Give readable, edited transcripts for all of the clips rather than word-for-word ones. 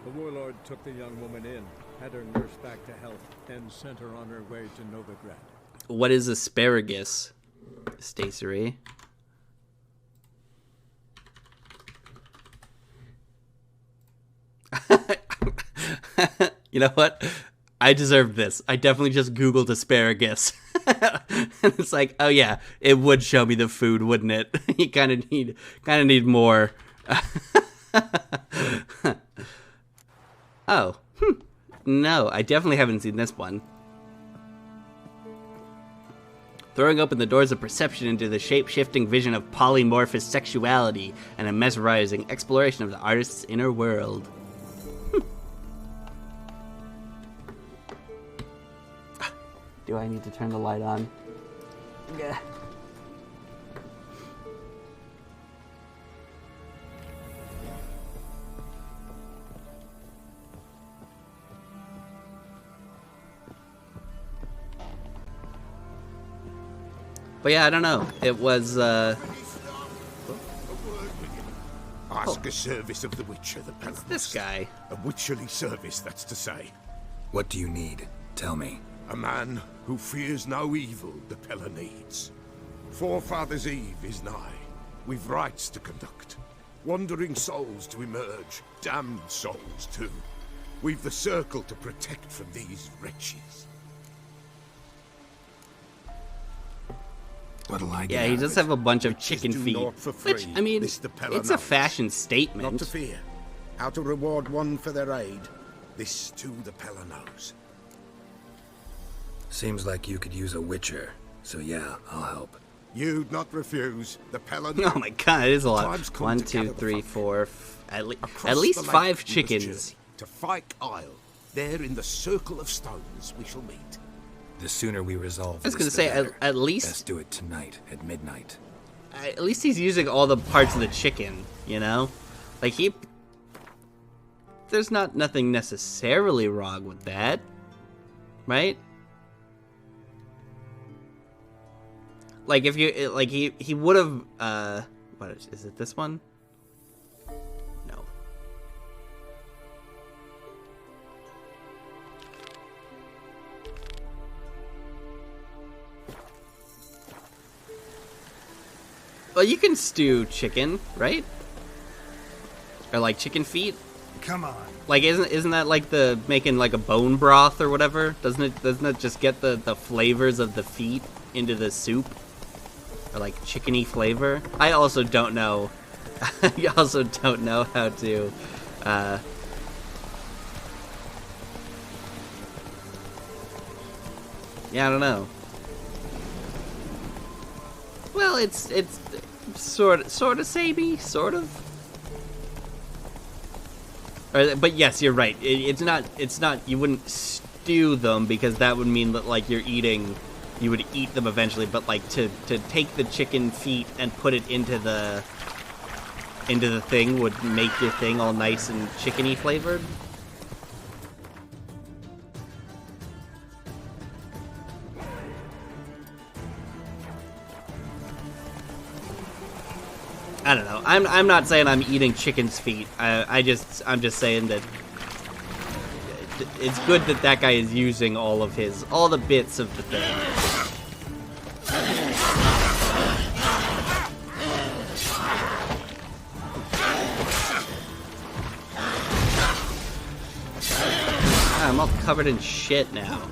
The warlord took the young woman in, had her nursed back to health, and sent her on her way to Novigrad. What is asparagus, Stacery? You know what? I deserve this. I definitely just Googled asparagus. And it's like, oh yeah, it would show me the food, wouldn't it? You kind of need more. Oh, no, I definitely haven't seen this one. Throwing open the doors of perception into the shape-shifting vision of polymorphous sexuality and a mesmerizing exploration of the artist's inner world. Do I need to turn the light on? Yeah. But yeah, I don't know. It was, Ask a service of the Witcher, the Paladin. this guy. A witcherly service, that's to say. What do you need? Tell me. A man who fears no evil the Pella needs. Forefathers' Eve is nigh. We've rites to conduct. Wandering souls to emerge. Damned souls, too. We've the circle to protect from these wretches. What'll I get? Yeah, he does have a bunch of chicken do feet. naught for Which, free. I mean, This the Pella it's a knows. fashion Not statement. to fear. How to reward one for their aid. This too the Pella knows. Seems like you could use a witcher. So yeah, I'll help. You'd not refuse. The Pella Oh my god, it is a lot. Tribes come 1, together 2, 3, for 4, at Across least the lake 5 we must chickens. journey. To Fyke Isle. There in the circle of stones we shall meet. The sooner we resolve I was this, gonna the say, better. at least Best do it tonight at midnight. he's using all the parts of the chicken, you know? Like, there's nothing necessarily wrong with that, right? Like, if you, like, he would have, what is it, this one? No. Well, you can stew chicken, right? Or like chicken feet. Come on. Like, isn't that like the making like a bone broth or whatever? Doesn't it just get the flavors of the feet into the soup? Or like chickeny flavor? I also don't know. I also don't know how to yeah, I don't know. Well, it's sort of samey, sort of. But yes, you're right. It's not. You wouldn't stew them because that would mean that like you would eat them eventually. But like to take the chicken feet and put it into the thing would make your thing all nice and chickeny flavored. I don't know. I'm not saying I'm eating chicken's feet. I'm just saying that it's good that guy is using all the bits of the thing. I'm all covered in shit now.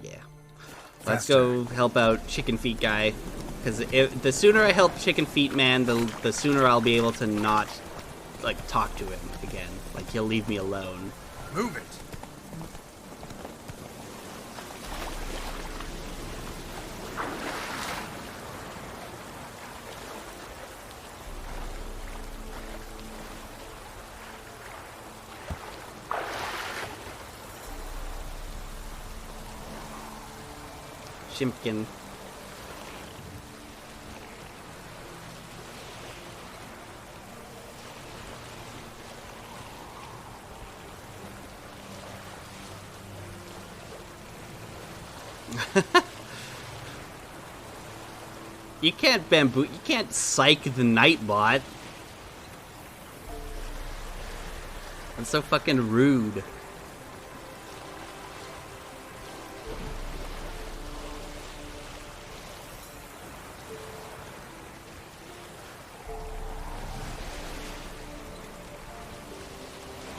Yeah. Let's go help out Chicken Feet guy. Because the sooner I help Chicken Feet man, the sooner I'll be able to not like talk to him again. Like he'll leave me alone. Move it. Shimpkin. You can't bamboo. You can't psych the Nightbot. That's so fucking rude.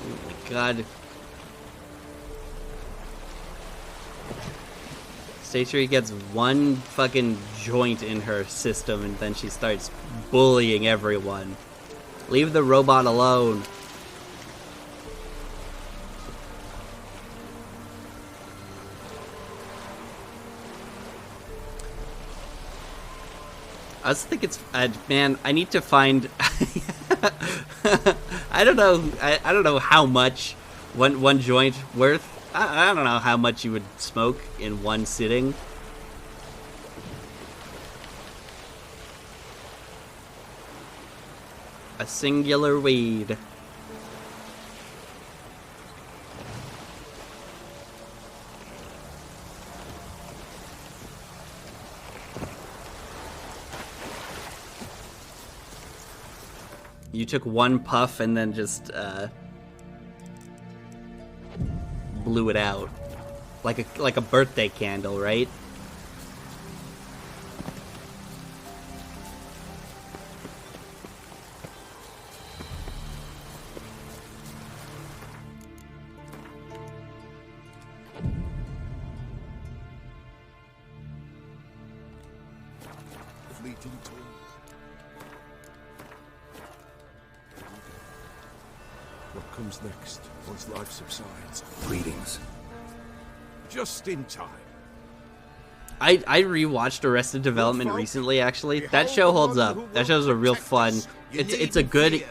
Oh my god. Stacia gets one fucking joint in her system and then she starts bullying everyone. Leave the robot alone. I was thinking it's man, I need to find I don't know how much one joint worth. I don't know how much you would smoke in one sitting. A singular weed. You took one puff and then just blew it out like a birthday candle, right? Fleeting too. What comes next once life subsides? Greetings. Just in time. I rewatched Arrested Development recently, actually. That show holds up. That show's a real fun. It's a good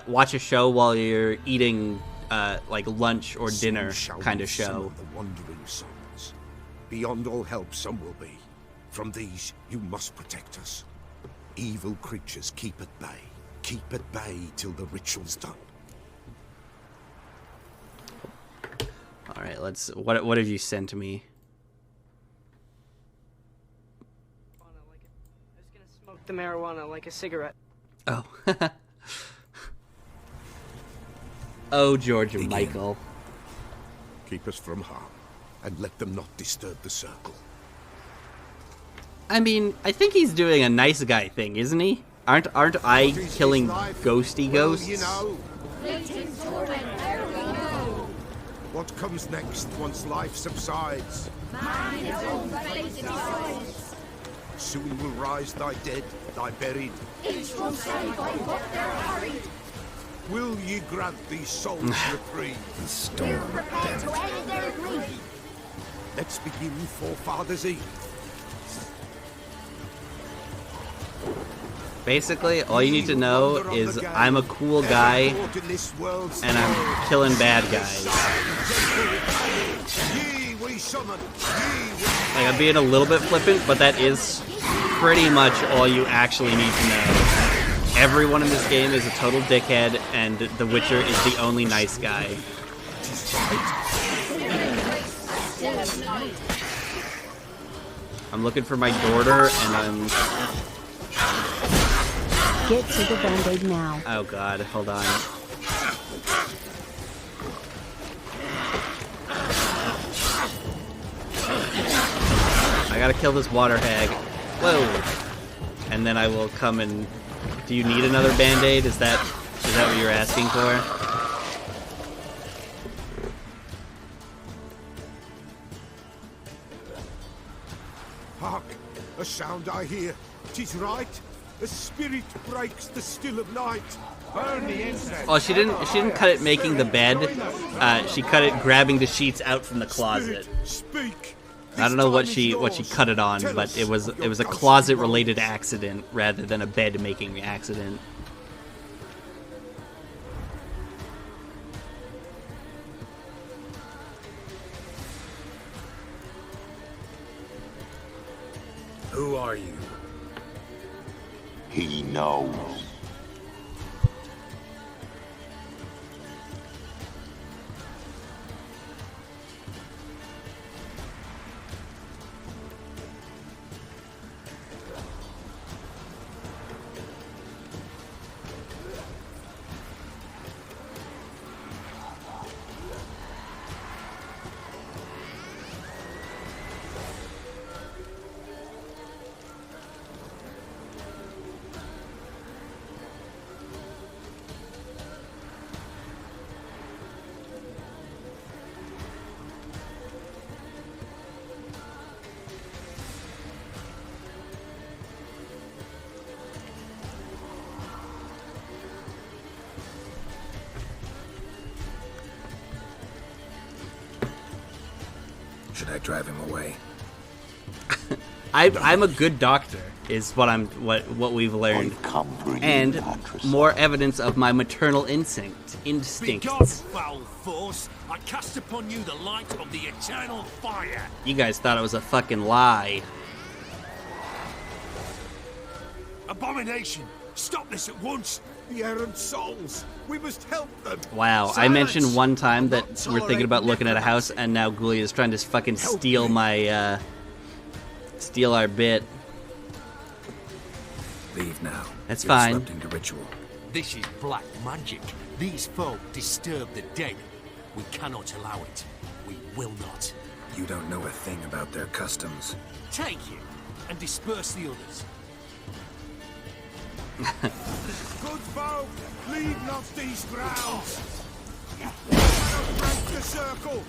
watch a show while you're eating like lunch or dinner kind of show. The wandering souls. Beyond all help, some will be. From these, you must protect us. Evil creatures keep at bay. Keep at bay till the ritual's done. All right, let's. What have you sent to me? I was gonna smoke the marijuana like a cigarette. Oh. Oh, George and Michael. Keep us from harm, and let them not disturb the circle. I mean, I think he's doing a nice guy thing, isn't he? Aren't I killing ghosty ghosts? You know. What comes next once life subsides? Soon will rise thy dead, thy buried. Each will say by what they're hurried. Will ye grant these souls reprieve? The storm Prepare to end their grief. Let's begin Forefathers' Eve. Basically, all you need to know is I'm a cool guy and I'm killing bad guys. Like, I'm being a little bit flippant, but that is pretty much all you actually need to know. Everyone in this game is a total dickhead, and the Witcher is the only nice guy. I'm looking for my daughter, and I'm... Get to the Band-Aid now. Oh god, hold on. I gotta kill this water hag. Whoa! And then I will come and... Do you need another Band-Aid? Is that what you're asking for? Hark! A sound I hear. 'Tis right. A spirit breaks the still of night. Well, she didn't cut it making the bed. She cut it grabbing the sheets out from the closet. Speak. I don't know what she cut it on, but it was a closet related accident rather than a bed making accident. Who are you? He knows. Should I drive him away? I'm a good doctor, is what we've learned, I've come for you, and Patricide. more evidence of my maternal instincts. Begone, foul force! I cast upon you the light of the eternal fire! You guys thought it was a fucking lie. Abomination! Stop this at once! The errant souls. We must help them. Wow, I mentioned one time that we're thinking about looking at a house, and now Gulia is trying to fucking steal my, steal our bit. Leave now. That's You're fine. disrupting the ritual. This is black magic. These folk disturb the dead. We cannot allow it. We will not. You don't know a thing about their customs. Take it and disperse the others. Good folk, leave not these grounds. Cannot break the circle.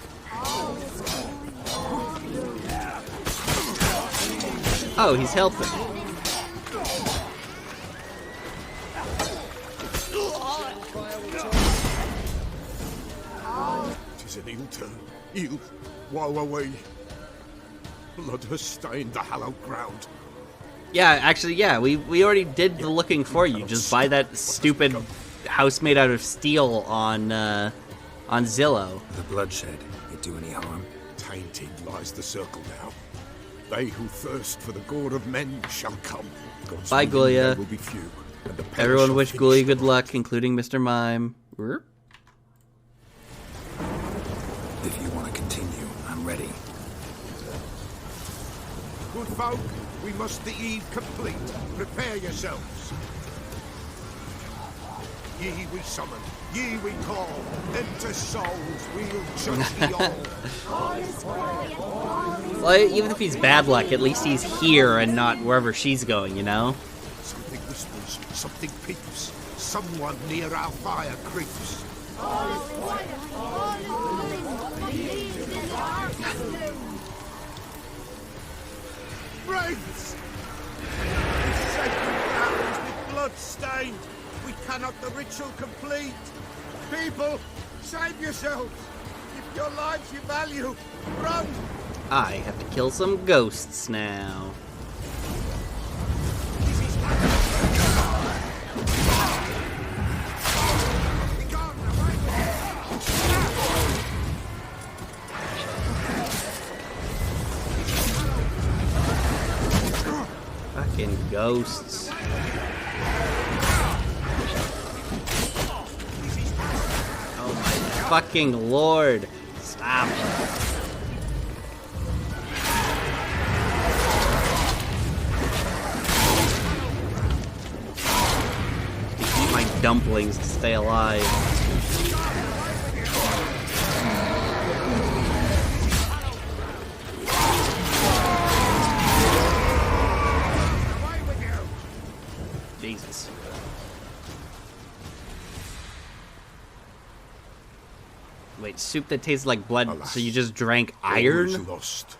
Oh, he's helping. Tis an ill turn. Ill. Woe away. Blood has stained the hallowed ground. Yeah, actually, yeah, we already did the looking for you. Just buy that stupid house made out of steel on Zillow. The bloodshed, it do any harm? Tainted lies the circle now. They who thirst for the gore of men shall come. God's Bye, will Gulia. there will be few, and the pain Everyone shall wish finish Gulia good the luck, including Mr. Mime. Er? If you want to continue, I'm ready. Good folk, we must the eve complete. Prepare yourselves. Ye we summon, ye we call. Enter souls, we'll judge the all. Well, even if he's bad luck, at least he's here and not wherever she's going, you know? Something whispers, something peeps. Someone near our fire creeps. Brains! This sacred ground with blood stained. We cannot the ritual complete. People, save yourselves. If your lives you value, run! I have to kill some ghosts now. Fucking ghosts. Oh my fucking lord. Stop. Eat my dumplings to stay alive. Jesus. Wait, soup that tastes like blood, Alas, so you just drank All iron? is lost.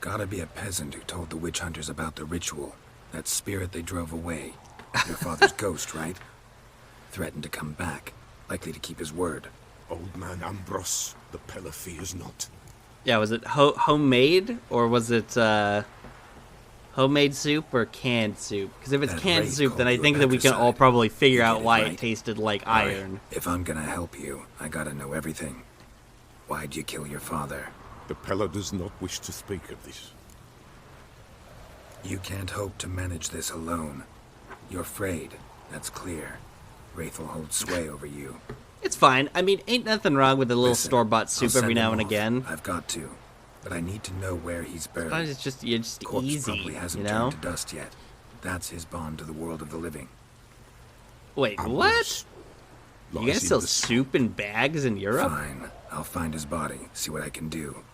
Gotta be a peasant who told the witch hunters about the ritual. That spirit they drove away. Your father's ghost, right? threatened to come back, likely to keep his word. Old man Ambros, the Pella fears not. Yeah, was it homemade or was it homemade soup or canned soup? Because if it's That canned wraith soup, then called I you a think that we can all patricide. probably figure You out get it why right. it tasted like All right, iron. if I'm gonna help you, I gotta know everything. Why'd you kill your father? The Pella does not wish to speak of this. You can't hope to manage this alone. You're afraid, that's clear. Wraith will hold sway over you. It's fine. I mean, ain't nothing wrong with a little Listen, store-bought I'll soup send every him now and off. again. I've got to, but I need to know where he's buried. Sometimes it's just Corpse easy, probably hasn't you know? turned to dust yet. That's his bond to the world of the living. Wait, Ambros what? You lies guys in sell the soup in bags in Europe? Fine, I'll find his body, see what I can do.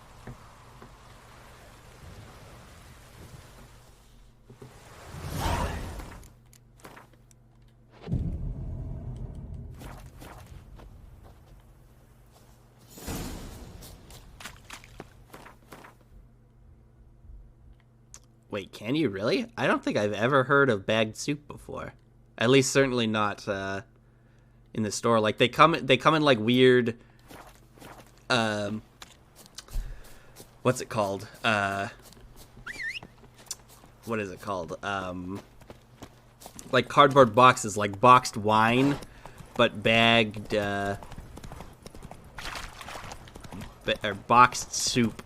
Wait, can you really? I don't think I've ever heard of bagged soup before. At least certainly not in the store. Like they come in like weird what's it called? What is it called? Like cardboard boxes, like boxed wine, but bagged or boxed soup.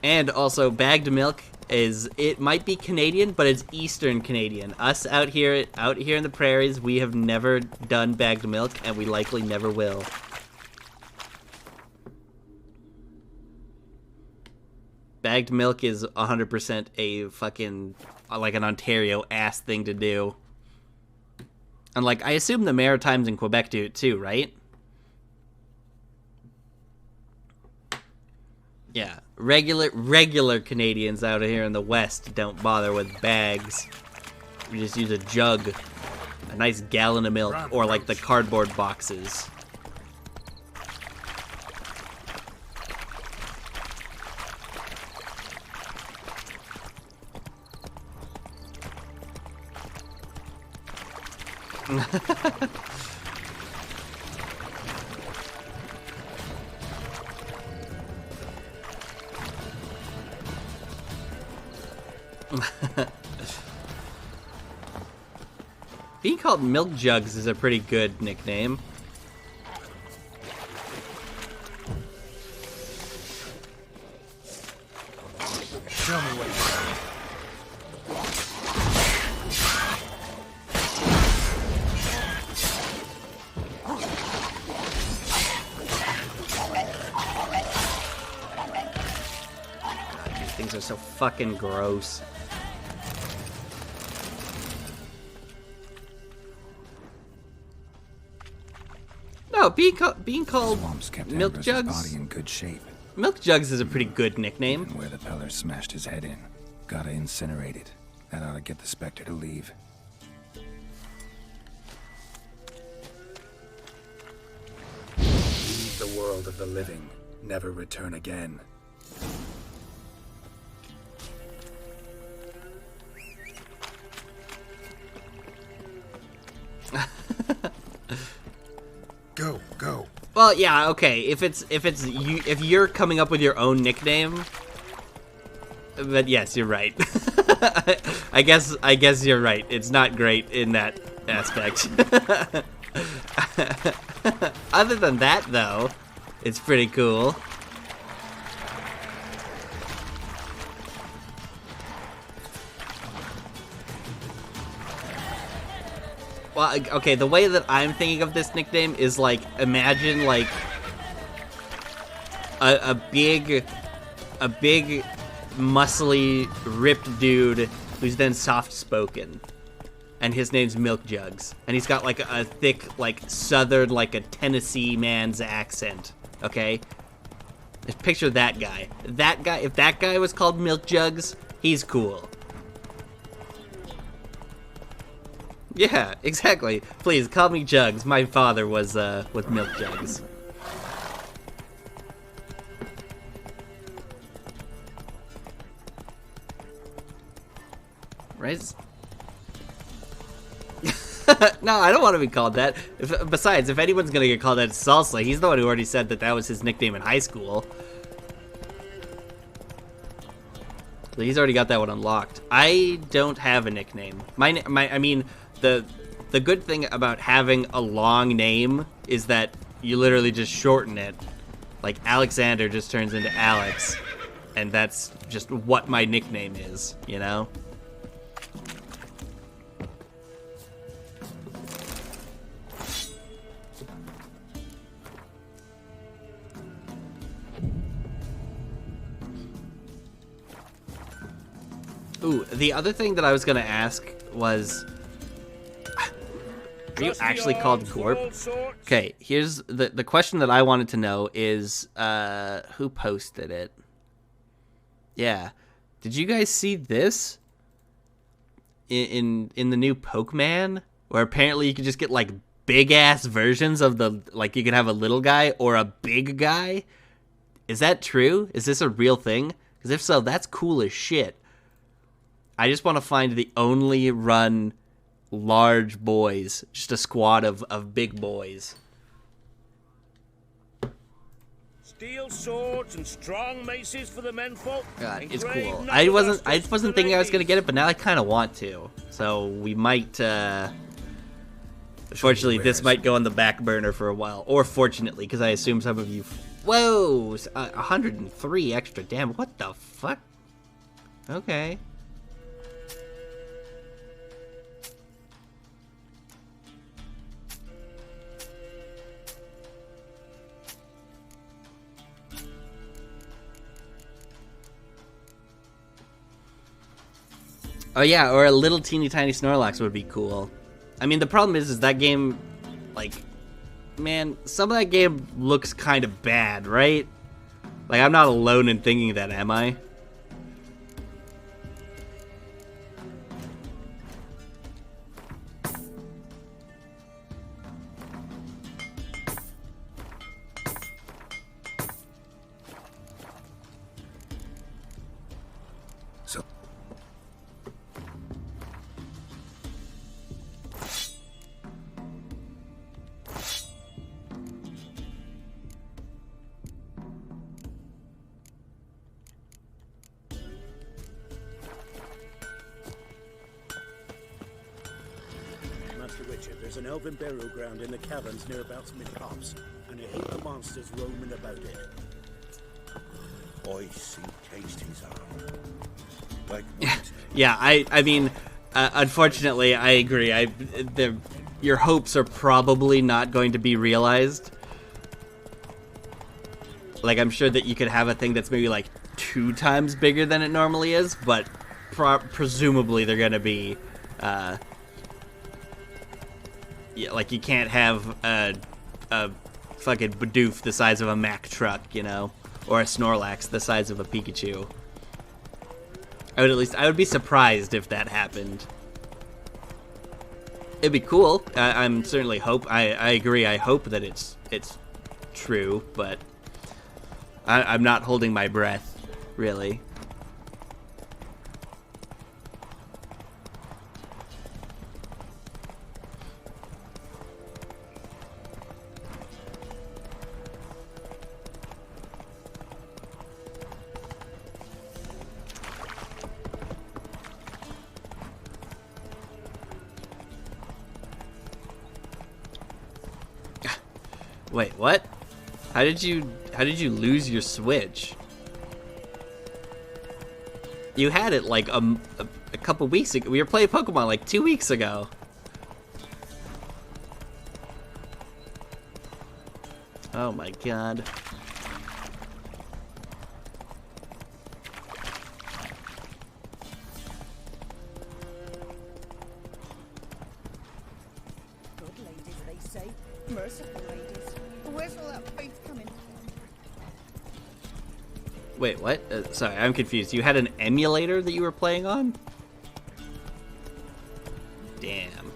And also bagged milk it might be Canadian, but it's Eastern Canadian. Us out here in the prairies, we have never done bagged milk, and we likely never will. Bagged milk is 100% a fucking, like an Ontario ass thing to do. And like, I assume the Maritimes in Quebec do it too, right? Yeah, regular Canadians out here in the West don't bother with bags. We just use a jug, a nice gallon of milk, or like the cardboard boxes. Being called Milk Jugs is a pretty good nickname. Show me what you These things are so fucking gross. No, being called Swamps kept Milk Ambros's Jugs. body in good shape. Milk Jugs is a pretty good nickname. And where the Peller smashed his head in. Gotta incinerate it. That ought to get the Spectre to leave. Leave the world of the living. Never return again. go, go. Well, yeah, okay. If you're coming up with your own nickname, but yes, you're right. I guess you're right. It's not great in that aspect. Other than that, though, it's pretty cool. Well, okay, the way that I'm thinking of this nickname is like, imagine like a big, muscly, ripped dude who's then soft-spoken, and his name's Milk Jugs, and he's got like a thick, like southern, like a Tennessee man's accent. Okay, just picture that guy. That guy, if that guy was called Milk Jugs, he's cool. Yeah, exactly. Please, call me Jugs. My father was, with Milk Jugs. Right? No, I don't want to be called that. Besides, if anyone's gonna get called that, it's Salsa. He's the one who already said that that was his nickname in high school. So he's already got that one unlocked. I don't have a nickname. I mean, the good thing about having a long name is that you literally just shorten it. Like Alexander just turns into Alex, and that's just what my nickname is, you know? Ooh, the other thing that I was gonna ask was, are you actually called Gorp? Okay, here's the question that I wanted to know is, who posted it? Yeah, did you guys see this? In the new Pokemon, where apparently you can just get like big ass versions of the, like you can have a little guy or a big guy. Is that true? Is this a real thing? Because if so, that's cool as shit. I just want to find the only run large boys, just a squad of big boys. Steel swords and strong maces for the menfolk. God, it's cool. I wasn't thinking I was gonna get it, but now I kind of want to. So we might. Unfortunately, this might go on the back burner for a while, or fortunately, because I assume some of you. Whoa, 103 extra. Damn, what the fuck? Okay. Oh yeah, or a little teeny tiny Snorlax would be cool. I mean, the problem is that game, like, man, some of that game looks kind of bad, right? Like, I'm not alone in thinking that, am I? There's an elven burial ground in the caverns near about Smith Copse, and I hate the monsters roaming about it. I see cased his arm. Like yeah, I mean, unfortunately, I agree. Your hopes are probably not going to be realized. Like, I'm sure that you could have a thing that's maybe like 2 times bigger than it normally is, but presumably they're gonna be. Yeah, like you can't have a fucking Bidoof the size of a Mack truck, you know, or a Snorlax the size of a Pikachu. I would be surprised if that happened. It'd be cool. I'm certainly I agree. I hope that it's true, but I'm not holding my breath, really. Wait, what? How did you lose your Switch? You had it like a couple weeks ago. We were playing Pokemon like 2 weeks ago. Oh my god. Good ladies, they say. Merciful ladies. Where's all that faith coming from? Wait, what? Sorry, I'm confused. You had an emulator that you were playing on? Damn.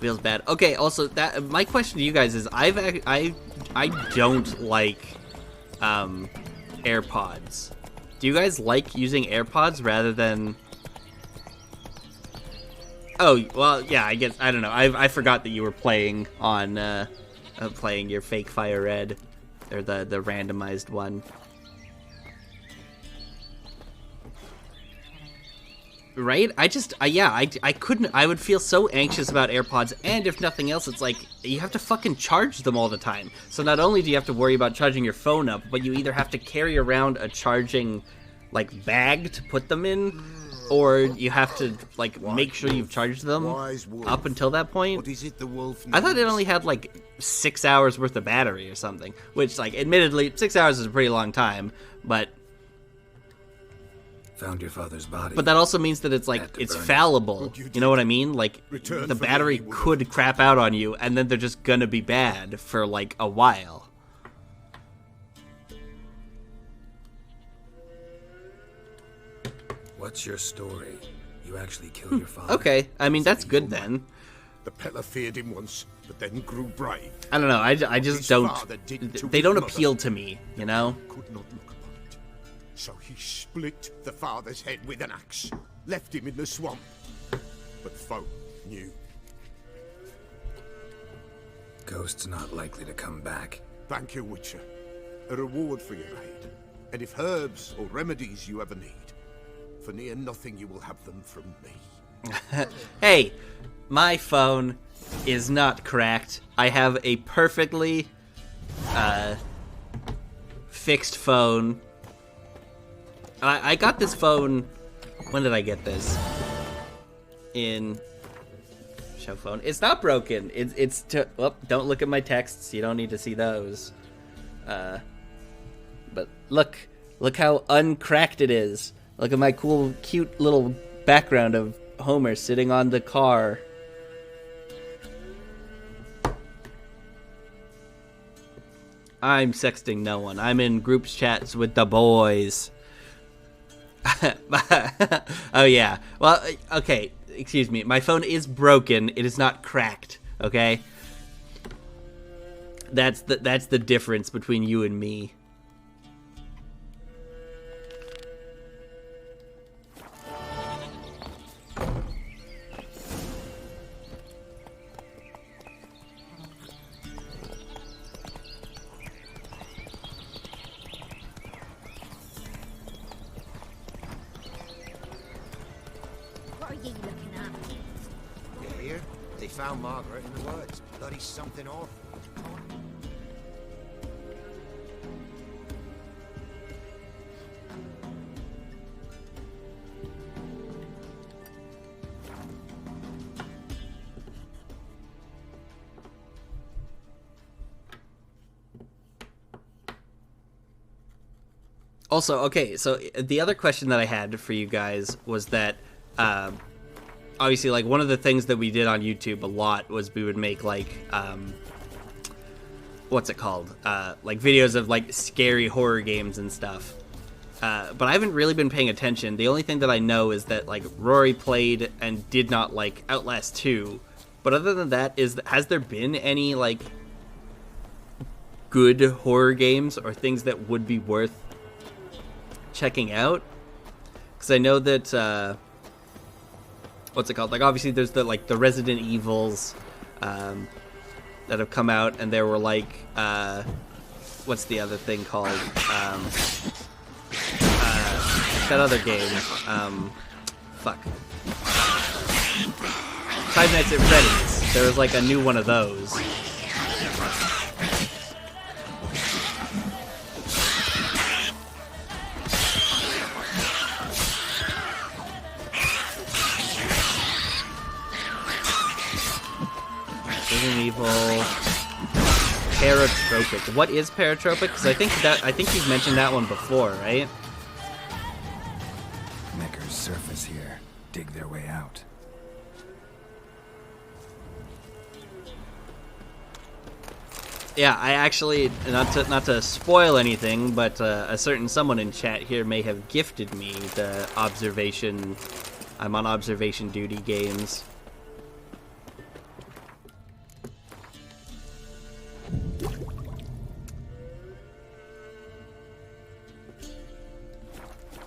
Feels bad. Okay, also, that my question to you guys is, I don't like AirPods. Do you guys like using AirPods rather than Oh, well, yeah, I guess, I don't know. I forgot that you were playing on, playing your fake Fire Red, or the randomized one. Right? I couldn't, I would feel so anxious about AirPods, and if nothing else, it's like, you have to fucking charge them all the time. So not only do you have to worry about charging your phone up, but you either have to carry around a charging, like, bag to put them in, or you have to, like, make sure you've charged them up until that point. What is it the wolf I thought it only had, like, 6 hours worth of battery or something, which, like, admittedly, 6 hours is a pretty long time, but... Found your father's body. But that also means that it's, like, it's fallible. You know what I mean? Like, the battery could crap out on you, and then they're just gonna be bad for, like, a while. What's your story? You actually kill your father? Okay, I mean, that's good then. The Pella feared him once, but then grew brave. I don't know, I just don't... They don't appeal to me, you know? Could not look upon it. So he split the father's head with an axe, left him in the swamp. But folk knew. Ghost's not likely to come back. Thank you, Witcher. A reward for your aid. And if herbs or remedies you ever need, for near nothing you will have them from me. Hey, my phone is not cracked. I have a perfectly fixed phone. I got this phone. When did I get this? In show phone. It's not broken. It's to. Well, don't look at my texts. You don't need to see those. But look how uncracked it is. Look at my cool, cute little background of Homer sitting on the car. I'm sexting no one. I'm in groups chats with the boys. Oh yeah. Well, okay. Excuse me. My phone is broken. It is not cracked. Okay. That's the difference between you and me. Found Margaret in the woods. Bloody something awful. Also, okay, so the other question that I had for you guys was that, obviously, like, one of the things that we did on YouTube a lot was we would make, like, what's it called? Like, videos of, like, scary horror games and stuff. But I haven't really been paying attention. The only thing that I know is that, like, Rory played and did not like Outlast 2. But other than that, has there been any, like, good horror games or things that would be worth checking out? Because I know that, what's it called? Like, obviously, there's the, like, the Resident Evils that have come out, and there were, like, what's the other thing called? That other game. Fuck. Five Nights at Freddy's. There was, like, a new one of those. Resident Evil, Paratropic. What is Paratropic? Because I think you've mentioned that one before, right? Mechers surface here, dig their way out. Yeah, I actually, not to spoil anything, but a certain someone in chat here may have gifted me the observation. I'm on observation duty games.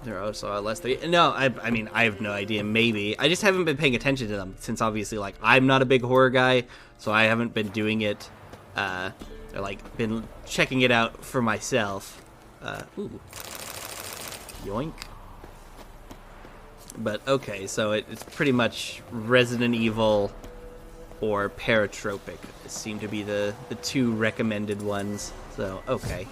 There are also less than... No, I mean, I have no idea. Maybe. I just haven't been paying attention to them since, obviously, like, I'm not a big horror guy, so I haven't been doing it, or, like, been checking it out for myself. Ooh. Yoink. But, okay, so it's pretty much Resident Evil or Paratropic seem to be the two recommended ones. So, okay.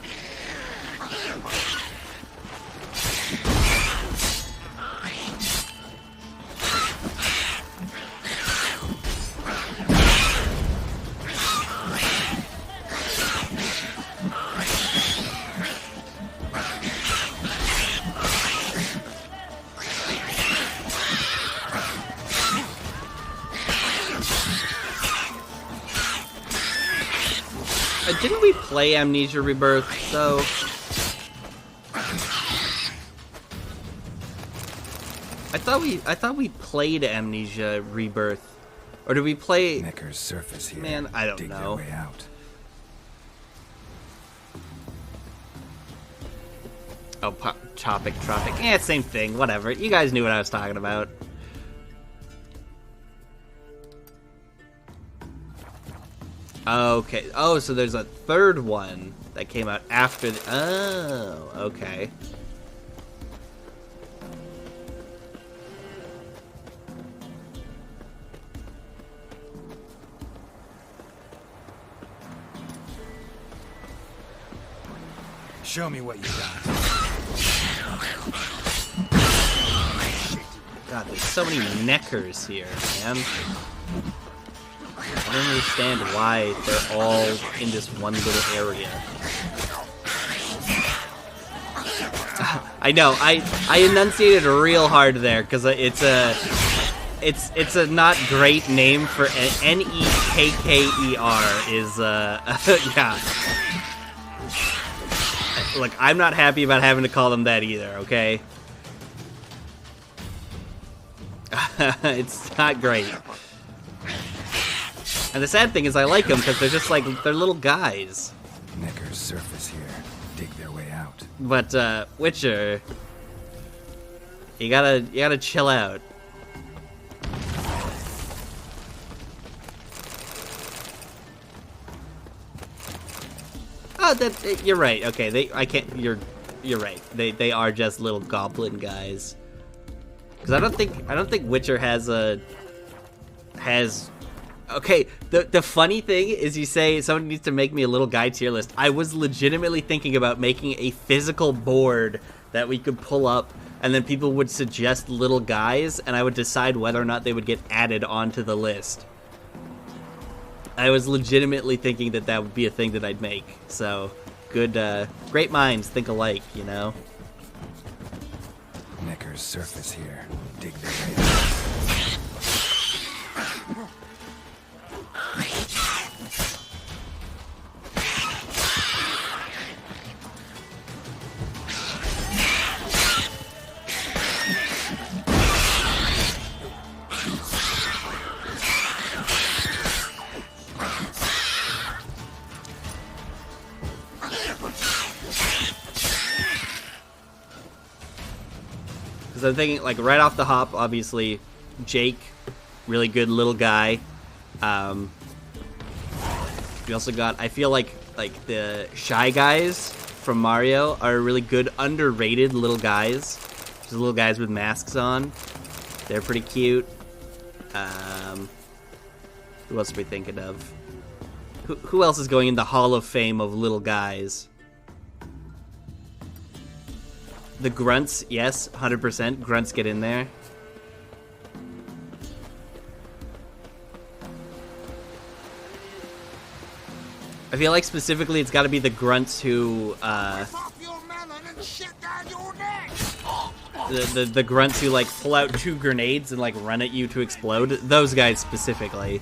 Didn't we play Amnesia Rebirth, though? I thought we played Amnesia Rebirth. Or did we play... Necker's surface here. Man, I don't Dig know. their way out. Oh, Tropic. Yeah, same thing. Whatever. You guys knew what I was talking about. Okay. Oh, so there's a third one that came out after the... Oh, okay. Show me what you got. God, there's so many neckers here, man. I don't understand why they're all in this one little area. I know, I enunciated real hard there because it's a not great name for Nekker is yeah. Look, I'm not happy about having to call them that either, okay? It's not great. And the sad thing is I like them because they're just like, they're little guys. Necker's surface here. Dig their way out. But, Witcher, you gotta chill out. Oh, you're right. Okay, you're right. They are just little goblin guys. Because I don't think Witcher has. Okay, the funny thing is you say someone needs to make me a little guy tier list. I was legitimately thinking about making a physical board that we could pull up, and then people would suggest little guys, and I would decide whether or not they would get added onto the list. I was legitimately thinking that would be a thing that I'd make. So, great minds think alike, you know? Necker's surface here. Dig their way out. Because I'm thinking, like, right off the hop, obviously, Jake, really good little guy. We also got, I feel like the Shy Guys from Mario are really good, underrated little guys. Just little guys with masks on. They're pretty cute. Who else are we thinking of? Who else is going in the Hall of Fame of little guys? The Grunts, yes, 100%. Grunts get in there. I feel like specifically it's got to be the Grunts who, the Grunts who, like, pull out 2 grenades and, like, run at you to explode. Those guys specifically.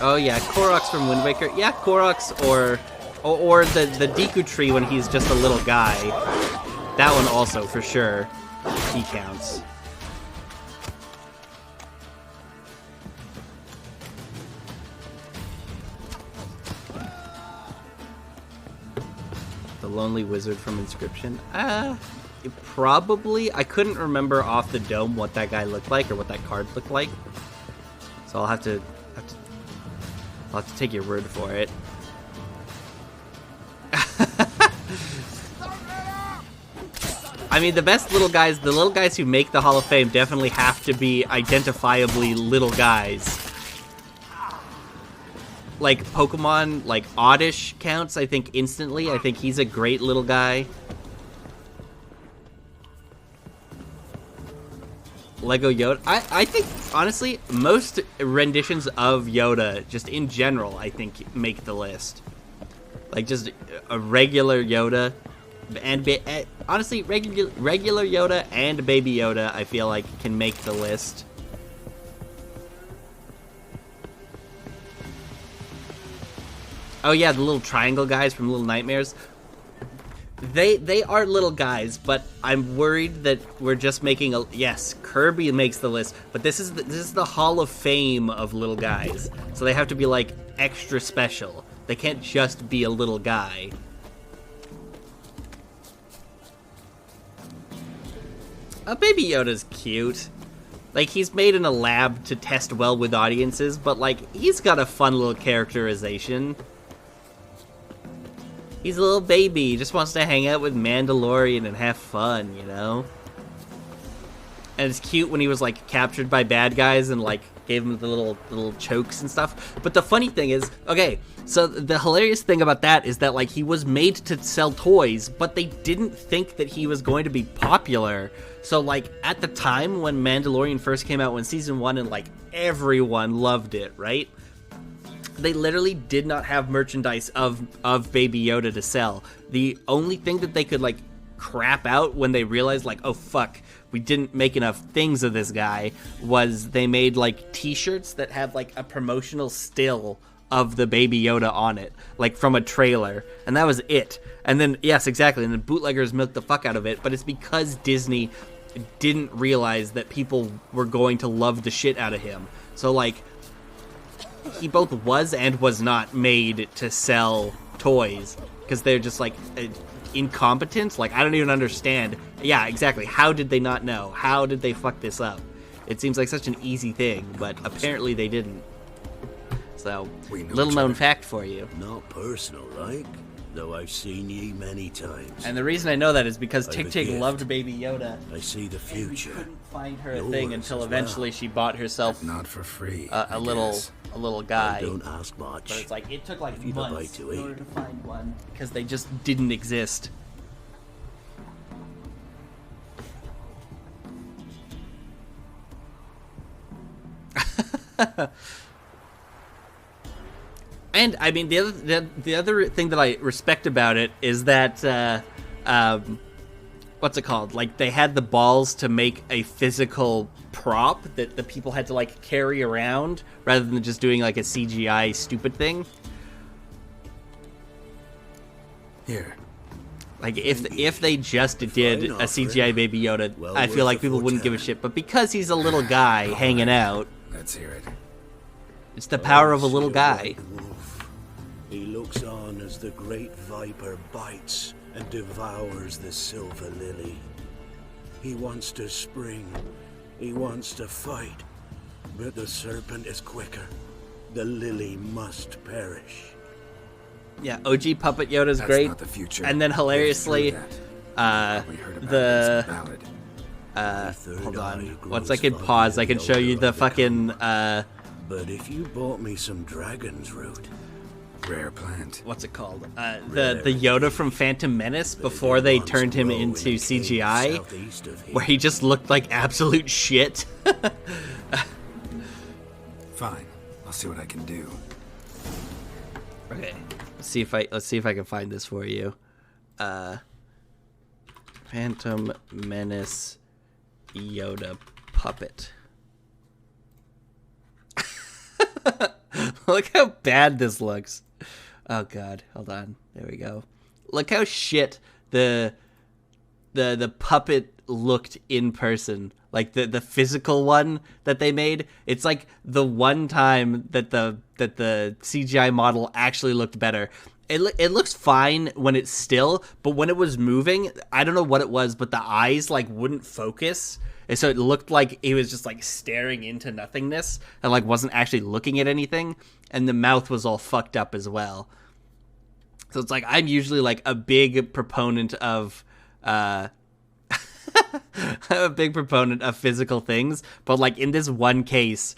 Oh yeah, Koroks from Wind Waker. Yeah, Koroks or the Deku Tree when he's just a little guy. That one also, for sure. He counts. lonely wizard from Inscription. Probably. I couldn't remember off the dome what that guy looked like or what that card looked like. So I'll have to take your word for it. I mean, the best little guys, the little guys who make the Hall of Fame definitely have to be identifiably little guys. Like Pokemon, like Oddish counts, I think, instantly. I think he's a great little guy. Lego Yoda. I think, honestly, most renditions of Yoda, just in general, I think, make the list. Like, just a regular Yoda, and honestly, regular Yoda and Baby Yoda, I feel like, can make the list. Oh yeah, the little triangle guys from Little Nightmares. They are little guys, but I'm worried that we're just making a... Yes, Kirby makes the list, but this is the Hall of Fame of little guys. So they have to be, like, extra special. They can't just be a little guy. Baby Yoda's cute. Like, he's made in a lab to test well with audiences, but, like, he's got a fun little characterization. He's a little baby. He just wants to hang out with Mandalorian and have fun, you know? And it's cute when he was, like, captured by bad guys and, like, gave him the little chokes and stuff. But the funny thing is, okay, so the hilarious thing about that is that, like, he was made to sell toys, but they didn't think that he was going to be popular. So, like, at the time when Mandalorian first came out, when Season 1, and, like, everyone loved it, right? They literally did not have merchandise of Baby Yoda to sell. The only thing that they could, like, crap out when they realized, like, oh, fuck, we didn't make enough things of this guy, was they made, like, t-shirts that had, like, a promotional still of the Baby Yoda on it, like, from a trailer. And that was it. And then, yes, exactly, and then bootleggers milked the fuck out of it, but it's because Disney didn't realize that people were going to love the shit out of him. So, like, he both was and was not made to sell toys, because they're just, like, incompetent. Like, I don't even understand. Yeah, exactly. How did they not know? How did they fuck this up? It seems like such an easy thing, but apparently they didn't. So, little known fact for you. Not personal, like, though I've seen ye many times. And the reason I know that is because Tick Tick loved Baby Yoda. I see the future. And couldn't find her a thing until eventually she bought herself not for free. A little guy. I don't ask much. But it's like, it took like months in order to find one because they just didn't exist. And I mean, the other thing that I respect about it is that what's it called? Like, they had the balls to make a physical prop that the people had to, like, carry around rather than just doing, like, a CGI stupid thing. Here. Like, if they just did a CGI Baby Yoda, I feel like people wouldn't give a shit. But because he's a little guy hanging out, let's hear it. It's the power of a little guy. He looks on as the great viper bites and devours the silver lily. He wants to spring. He wants to fight. But the serpent is quicker. The lily must perish. Yeah, OG Puppet Yoda's great. Not the future. And then hilariously, hold on. Once I can pause, I can show you the fucking, But if you bought me some dragon's root... Rare plant. What's it called? The Yoda from Phantom Menace before they turned him into CGI, where he just looked like absolute shit. Fine, I'll see what I can do. Okay, let's see if I can find this for you. Phantom Menace Yoda puppet. Look how bad this looks. Oh god, hold on. There we go. Look how shit the puppet looked in person. Like the physical one that they made. It's like the one time that the CGI model actually looked better. It looks fine when it's still, but when it was moving, I don't know what it was, but the eyes like wouldn't focus, and so it looked like he was just like staring into nothingness and like wasn't actually looking at anything, and the mouth was all fucked up as well. So it's like I'm usually like a big proponent of I'm a big proponent of physical things, but like in this one case,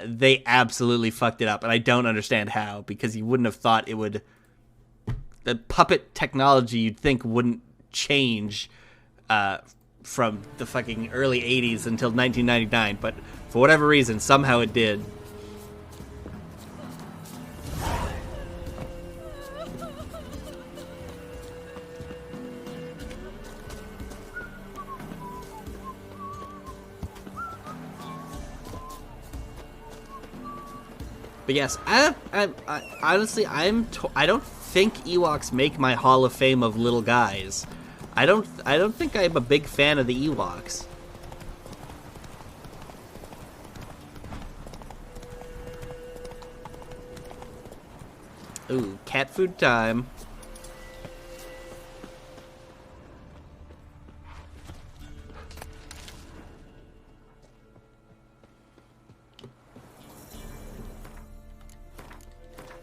they absolutely fucked it up, and I don't understand how, because you wouldn't have thought it would. The puppet technology you'd think wouldn't change from the fucking early 80s until 1999, but for whatever reason, somehow it did. But yes, I honestly, I don't think Ewoks make my Hall of Fame of little guys. I don't think I'm a big fan of the Ewoks. Ooh, cat food time.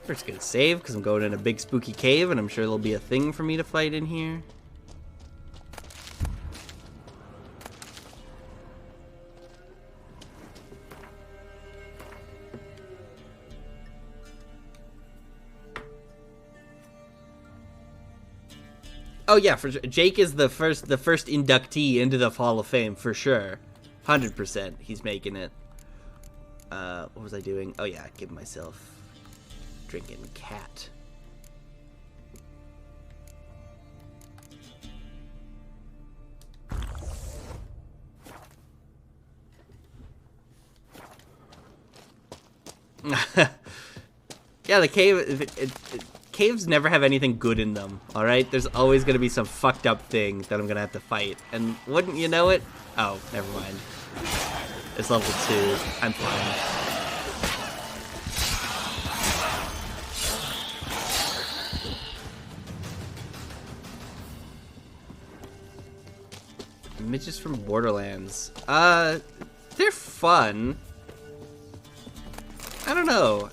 First gonna save, because I'm going in a big spooky cave, and I'm sure there'll be a thing for me to fight in here. Oh yeah, for sure. Jake is the first inductee into the Hall of Fame, for sure. 100% he's making it. What was I doing? Oh yeah, give myself... drinking cat. Yeah, the cave. Caves never have anything good in them. All right, there's always gonna be some fucked up thing that I'm gonna have to fight, and wouldn't you know it? Oh, never mind. It's level 2. I'm fine. Midgets from Borderlands. They're fun. I don't know.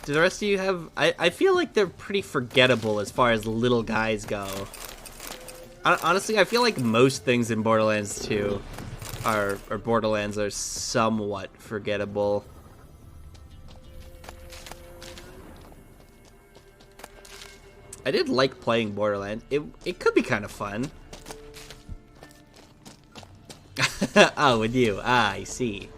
Do the rest of you have... I feel like they're pretty forgettable as far as little guys go. Honestly, I feel like most things in Borderlands 2 or Borderlands are somewhat forgettable. I did like playing Borderlands. It could be kind of fun. Oh, with you. Ah, I see.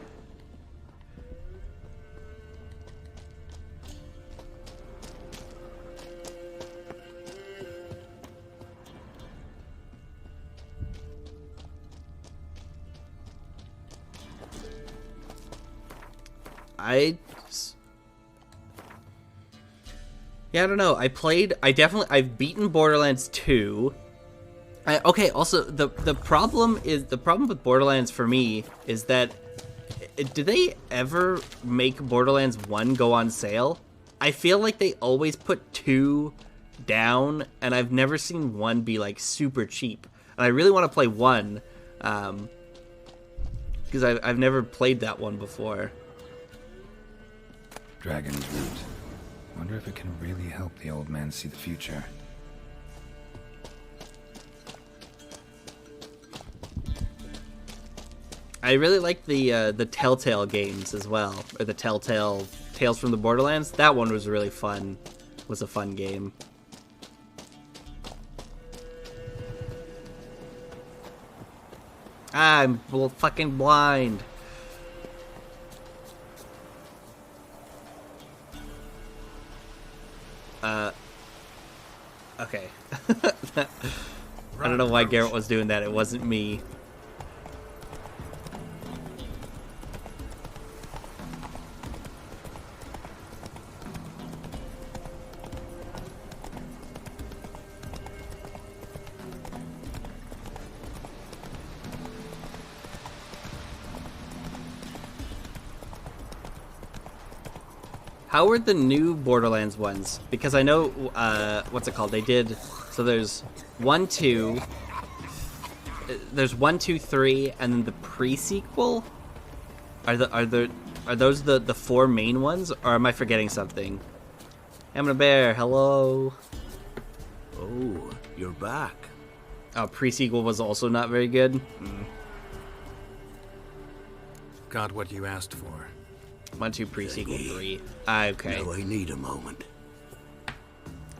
Yeah, I don't know. I've beaten Borderlands 2. Okay, also, the problem with Borderlands for me is that, do they ever make Borderlands 1 go on sale? I feel like they always put 2 down, and I've never seen 1 be, like, super cheap. And I really want to play 1, because I've never played that one before. Dragon's Root. Wonder if it can really help the old man see the future. I really like the Telltale games as well, or the Telltale Tales from the Borderlands. That one was really fun. Was a fun game. I'm fucking blind. Okay. I don't know why Garrett was doing that. It wasn't me. How were the new Borderlands ones? Because I know, what's it called? They did, so there's 1, 2, there's 1, 2, 3, and then the pre-sequel? Are those the 4 main ones, or am I forgetting something? Hammer Bear, hello. Oh, you're back. Oh, pre-sequel was also not very good. Got what you asked for. 1, 2, pre-sequel, 3. Okay. Now I need a moment.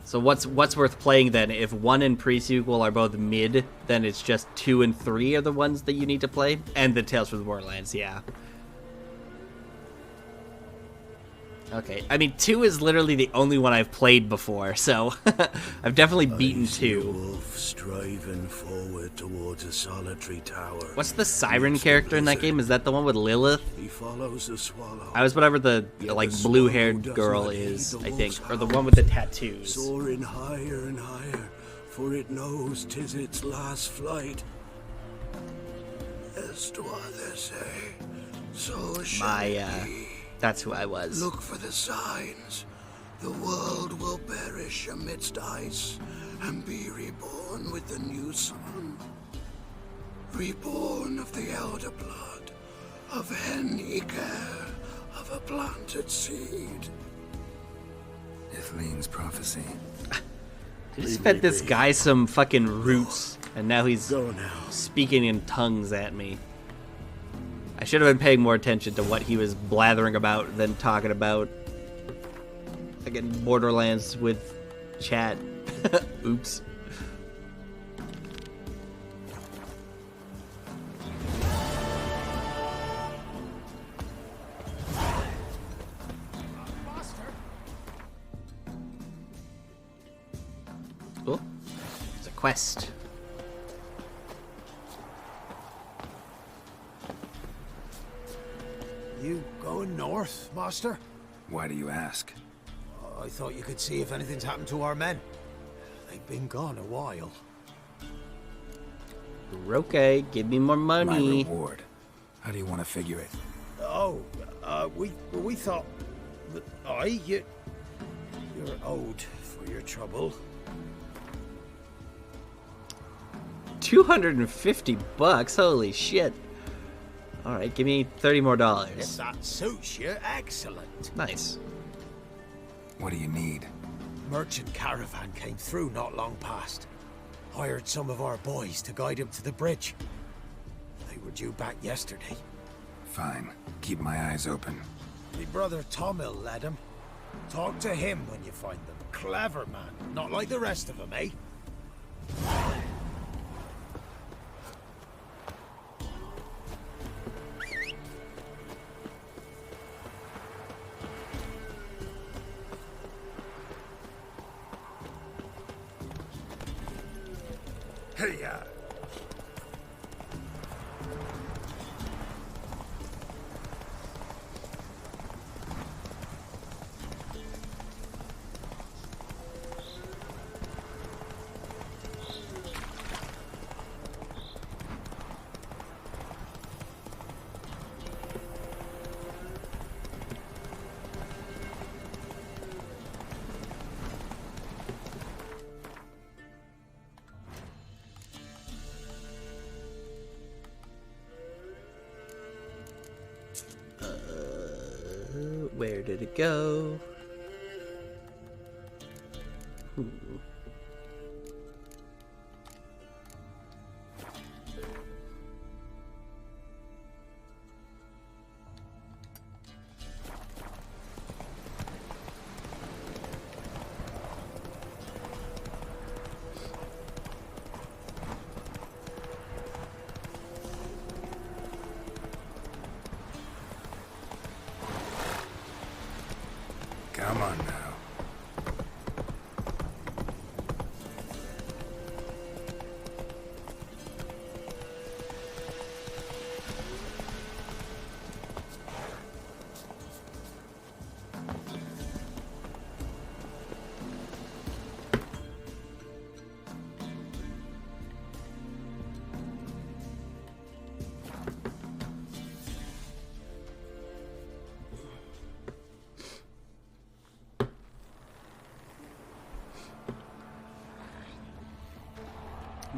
So what's worth playing then? If 1 and pre-sequel are both mid, then it's just 2 and 3 are the ones that you need to play, and the Tales from the Borderlands, yeah. Okay, I mean 2 is literally the only one I've played before, so I've definitely beaten 2. Wolf striving forward towards a solitary tower. What's the siren character in that game? Is that the one with Lilith? He follows the swallow. I was whatever the like blue-haired girl is, I think, or the one with the tattoos. Soaring higher and higher, for it knows 'tis its last flight. As to others say, so shall it be. That's who I was. Look for the signs. The world will perish amidst ice and be reborn with the new sun. Reborn of the elder blood, of Henniker, of a planted seed. Ithleen's prophecy. I just fed this guy some fucking roots, and now he's speaking in tongues at me. I should have been paying more attention to what he was blathering about than talking about again Borderlands with chat. Oops. Oh, it's a quest. You going north, Master? Why do you ask? I thought you could see if anything's happened to our men. They've been gone a while. Okay, give me more money. My reward. How do you want to figure it? Oh, we thought that you're owed for your trouble. $250? Holy shit. Alright, give me $30 more. If that suits you, excellent. Nice. What do you need? Merchant caravan came through not long past. Hired some of our boys to guide him to the bridge. They were due back yesterday. Fine. Keep my eyes open. My brother Tomil led him. Talk to him when you find them. Clever man, not like the rest of them, eh? Hey-ya! Where did it go? Come on now.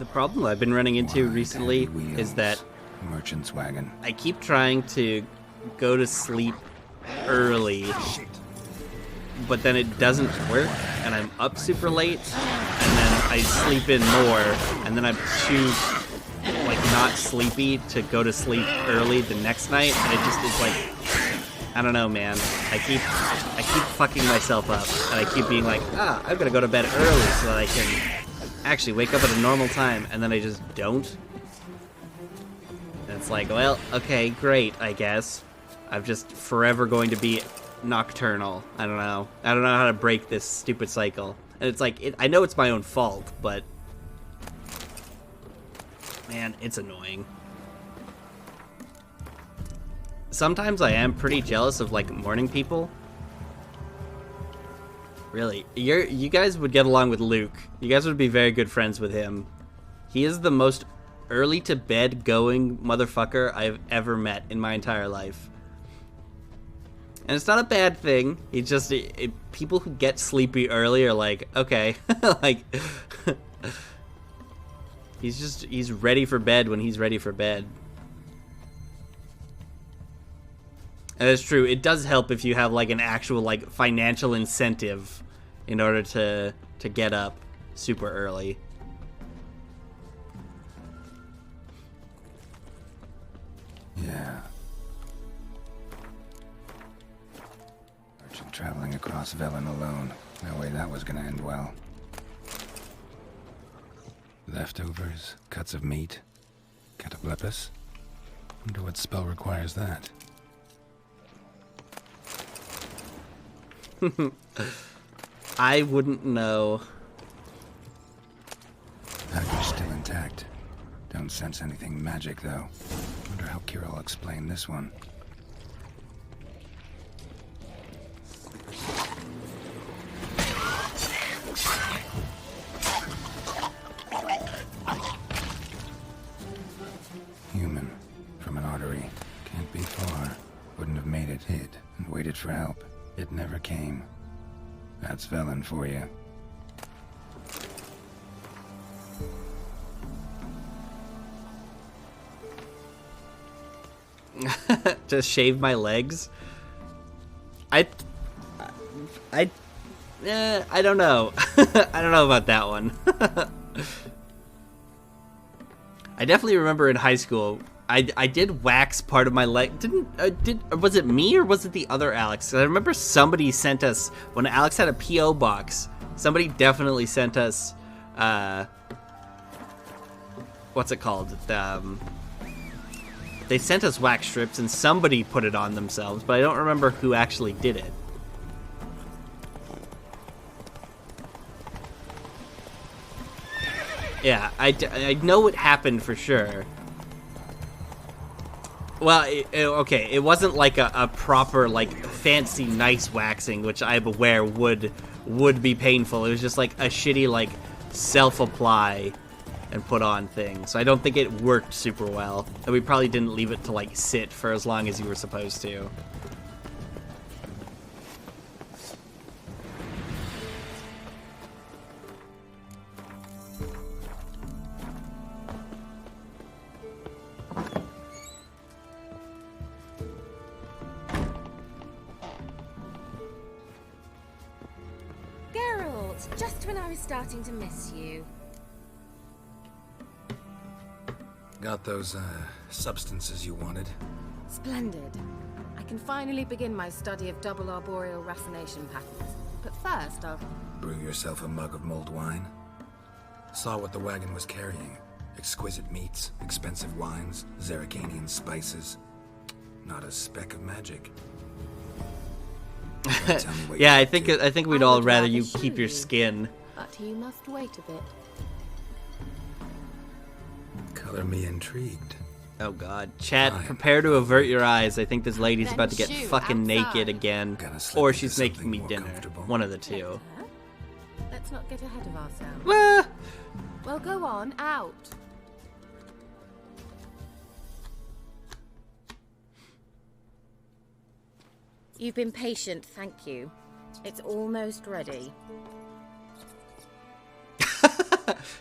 The problem I've been running into recently is that merchant's wagon. I keep trying to go to sleep early, but then it doesn't work, and I'm up super late, and then I sleep in more, and then I choose like not sleepy to go to sleep early the next night, and it just is like, I don't know, man. I keep fucking myself up, and I keep being like, I'm gonna go to bed early so that I can actually wake up at a normal time, and then I just don't. And it's like, well, okay, great, I guess. I'm just forever going to be nocturnal. I don't know how to break this stupid cycle. And it's like, I know it's my own fault, but man, it's annoying. Sometimes I am pretty jealous of like morning people. Really, you guys would get along with Luke. You guys would be very good friends with him. He is the most early to bed going motherfucker I've ever met in my entire life. And it's not a bad thing. It's just people who get sleepy early are like, okay, like he's ready for bed when he's ready for bed. And it's true. It does help if you have like an actual like financial incentive in order to get up super early. Yeah. Merchant traveling across Velen alone. No way that was gonna end well. Leftovers, cuts of meat, cataplepis. Wonder what spell requires that. I wouldn't know. Dagger's still intact. Don't sense anything magic, though. Wonder how Kira will explain this one. Human. From an artery. Can't be far. Wouldn't have made it hid and waited for help. It never came. That's Velen for you. Just shave my legs? I don't know. I don't know about that one. I definitely remember in high school, I did wax part of my leg. Was it me or was it the other Alex? I remember somebody sent us, when Alex had a P.O. box, somebody definitely sent us, what's it called? They sent us wax strips and somebody put it on themselves, but I don't remember who actually did it. Yeah, I know it happened for sure. Well, okay, it wasn't like a proper, like, fancy, nice waxing, which I'm aware would be painful. It was just like a shitty, like, self-apply and put on thing. So I don't think it worked super well. And we probably didn't leave it to, like, sit for as long as you were supposed to. Just when I was starting to miss you. Got those, substances you wanted? Splendid. I can finally begin my study of double arboreal raffination patterns. But first, I'll... Brew yourself a mug of mulled wine? Saw what the wagon was carrying. Exquisite meats, expensive wines, Zerrikanian spices. Not a speck of magic. Yeah, I think we'd all rather you keep your skin. But you must wait a bit. Color me intrigued. Oh god. Chat, prepare to avert your eyes. I think this lady's about to get fucking naked again. Or she's making me dinner. One of the two. Let's not get ahead of ourselves. Ah! Well, go on, out. You've been patient, thank you. It's almost ready.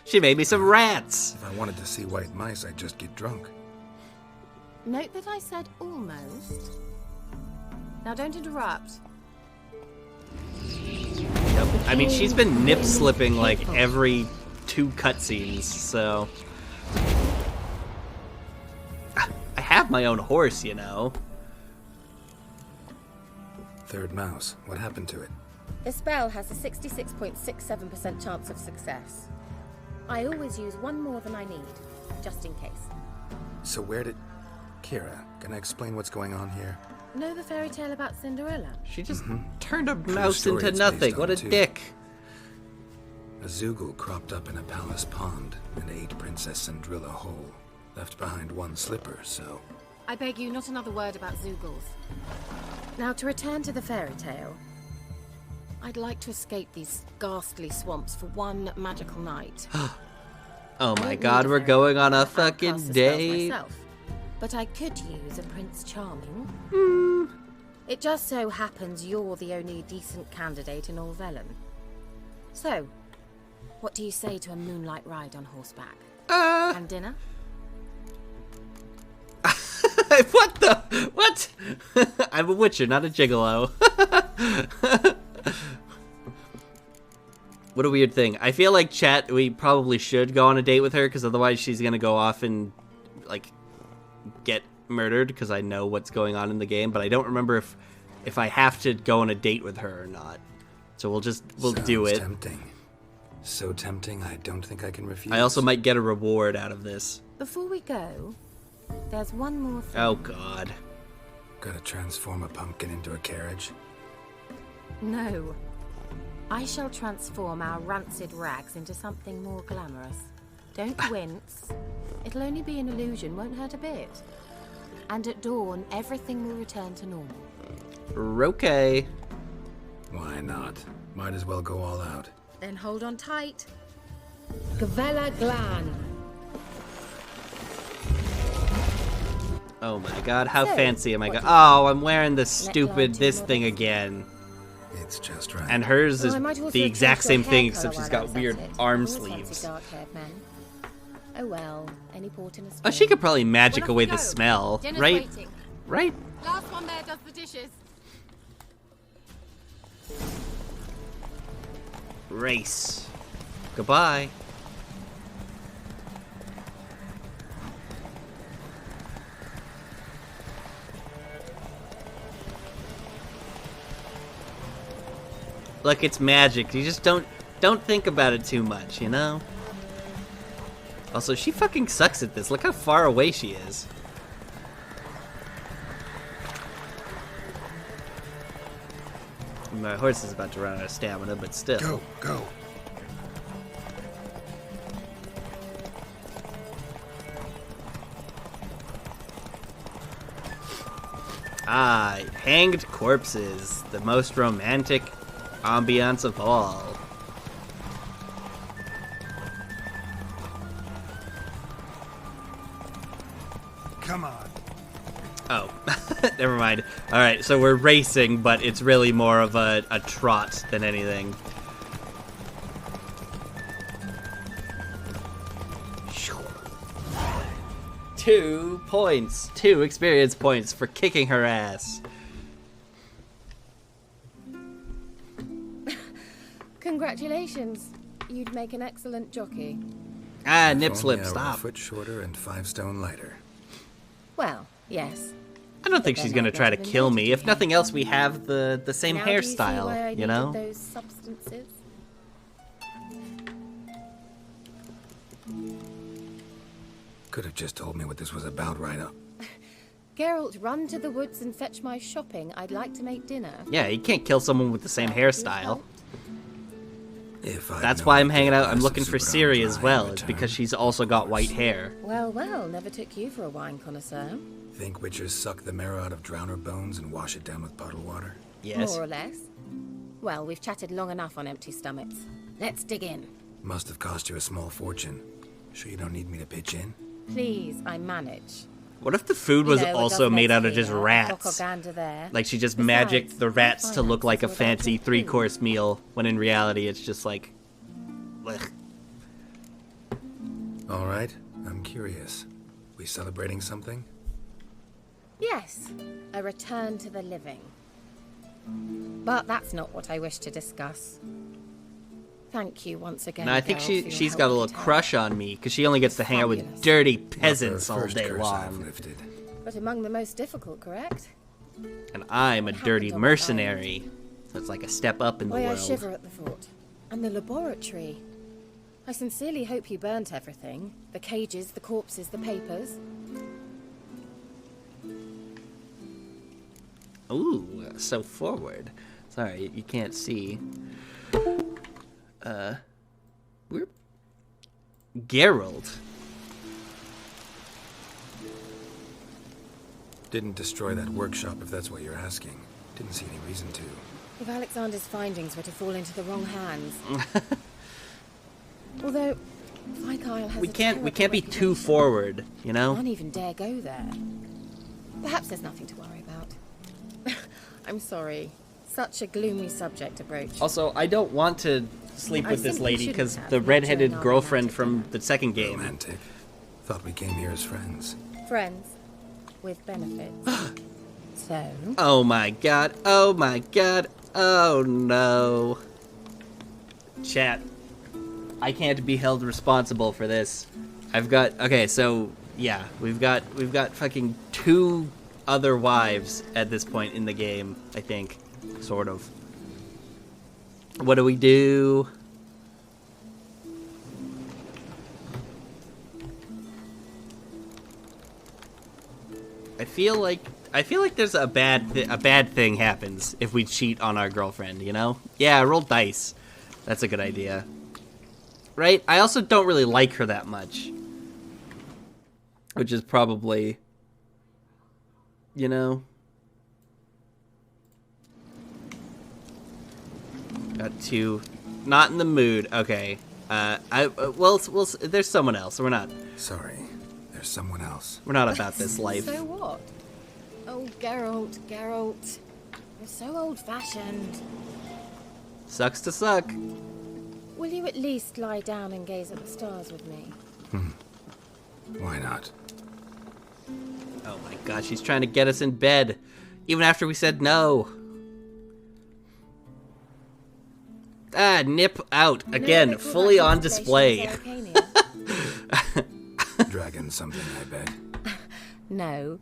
She made me some rats. If I wanted to see white mice, I'd just get drunk. Note that I said almost. Now don't interrupt. Yep. I mean, she's been nip-slipping like every 2 cutscenes, so... I have my own horse, you know. Third mouse. What happened to it? The spell has a 66.67% chance of success. I always use one more than I need, just in case. So where did... Kira, can I explain what's going on here? Know the fairy tale about Cinderella? She just turned a mouse into nothing. What a dick. A Zoogle cropped up in a palace pond and ate Princess Cinderella whole. Left behind one slipper, so... I beg you, not another word about Zoogles. Now, to return to the fairy tale. I'd like to escape these ghastly swamps for one magical night. Oh my god, we're going on a fucking date. Myself, but I could use a Prince Charming. It just so happens you're the only decent candidate in all Vellum. So, what do you say to a moonlight ride on horseback? And dinner? What the? What? I'm a witcher, not a gigolo. What a weird thing. I feel like, chat, we probably should go on a date with her, because otherwise she's going to go off and, like, get murdered, because I know what's going on in the game, but I don't remember if I have to go on a date with her or not. So we'll do it. Tempting. So tempting, I don't think I can refuse. I also might get a reward out of this. Before we go, there's one more thing. Oh, God. Gotta transform a pumpkin into a carriage? No. I shall transform our rancid rags into something more glamorous. Don't wince. It'll only be an illusion, won't hurt a bit. And at dawn, everything will return to normal. Okay. Why not? Might as well go all out. Then hold on tight. Gavella Glan. Oh my god, how fancy am I? Oh, I'm wearing this stupid thing again. It's just right. And hers is the exact same thing, except she's got weird arm sleeves. Oh well, any port in a Oh, she could probably magic away the smell, right? Right? Last one there does the dishes. Race. Goodbye. Look, it's magic. You just don't think about it too much, you know? Also, she fucking sucks at this. Look how far away she is. My horse is about to run out of stamina, but still. Go, go. Ah, hanged corpses. The most romantic ambiance of all. Come on. Oh, never mind. Alright, so we're racing, but it's really more of a trot than anything. 2 points. 2 experience points for kicking her ass. Congratulations. You'd make an excellent jockey. Ah, nip slip, stop. A foot shorter and 5 stone lighter. Well, yes. I don't think she's gonna try to kill me. If nothing else, we have the same hairstyle, you know? Those substances? Could have just told me what this was about right up. Geralt, run to the woods and fetch my shopping. I'd like to make dinner. Yeah, you can't kill someone with the same hairstyle. If That's why I'm hanging out. I'm looking for Ciri as well. It's because she's also got white hair. Well, well, never took you for a wine connoisseur. Think witchers suck the marrow out of drowner bones and wash it down with puddle water? Yes. More or less. Well, we've chatted long enough on empty stomachs. Let's dig in. Must have cost you a small fortune. Sure you don't need me to pitch in? Please, I manage. What if the food was also made out of just rats? Like she just magicked the rats to look like a fancy 3-course meal, when in reality it's just like... blech. All right, I'm curious. We celebrating something? Yes, a return to the living. But that's not what I wish to discuss. Thank you once again. And I think Geralt, for your she's help got a with little the tower. crush on me because she only gets to hang out with Fabulous. dirty Not the peasants all first day curse I've long. lifted. But among the most difficult, correct? And I'm a What dirty happened on the mercenary. That's like a step up in the Why, I world. shiver at the thought. And the laboratory. I sincerely hope you burnt everything. The cages, the corpses, the papers. Ooh, so forward. Sorry, you can't see. We're Geralt. Didn't destroy that workshop if that's what you're asking. Didn't see any reason to. If Alexander's findings were to fall into the wrong hands. Although, Vikyle has We can't be too forward, you know? Can't even dare go there. Perhaps there's nothing to worry about. I'm sorry. Such a gloomy subject to broach. Also, I don't want to sleep I with this simply lady shouldn't because have, the not redheaded during our girlfriend romantic from the second game. Romantic. Thought we came here as friends. Friends with benefits. So? Oh my god. Oh my god. Oh no. Chat. I can't be held responsible for this. Okay, so yeah, we've got fucking 2 other wives at this point in the game, I think. Sort of. What do we do? I feel like there's a bad thing happens if we cheat on our girlfriend, you know? Yeah, roll dice. That's a good idea. Right? I also don't really like her that much. Which is probably, you know. Got 2. Not in the mood. Okay. Well, there's someone else. We're not. Sorry. There's someone else. We're not about this life. So what? Oh, Geralt. You're so old-fashioned. Sucks to suck. Will you at least lie down and gaze at the stars with me? Why not? Oh my god, she's trying to get us in bed. Even after we said no. Ah, nip out. Again, fully on display. Dragon something, I bet. No,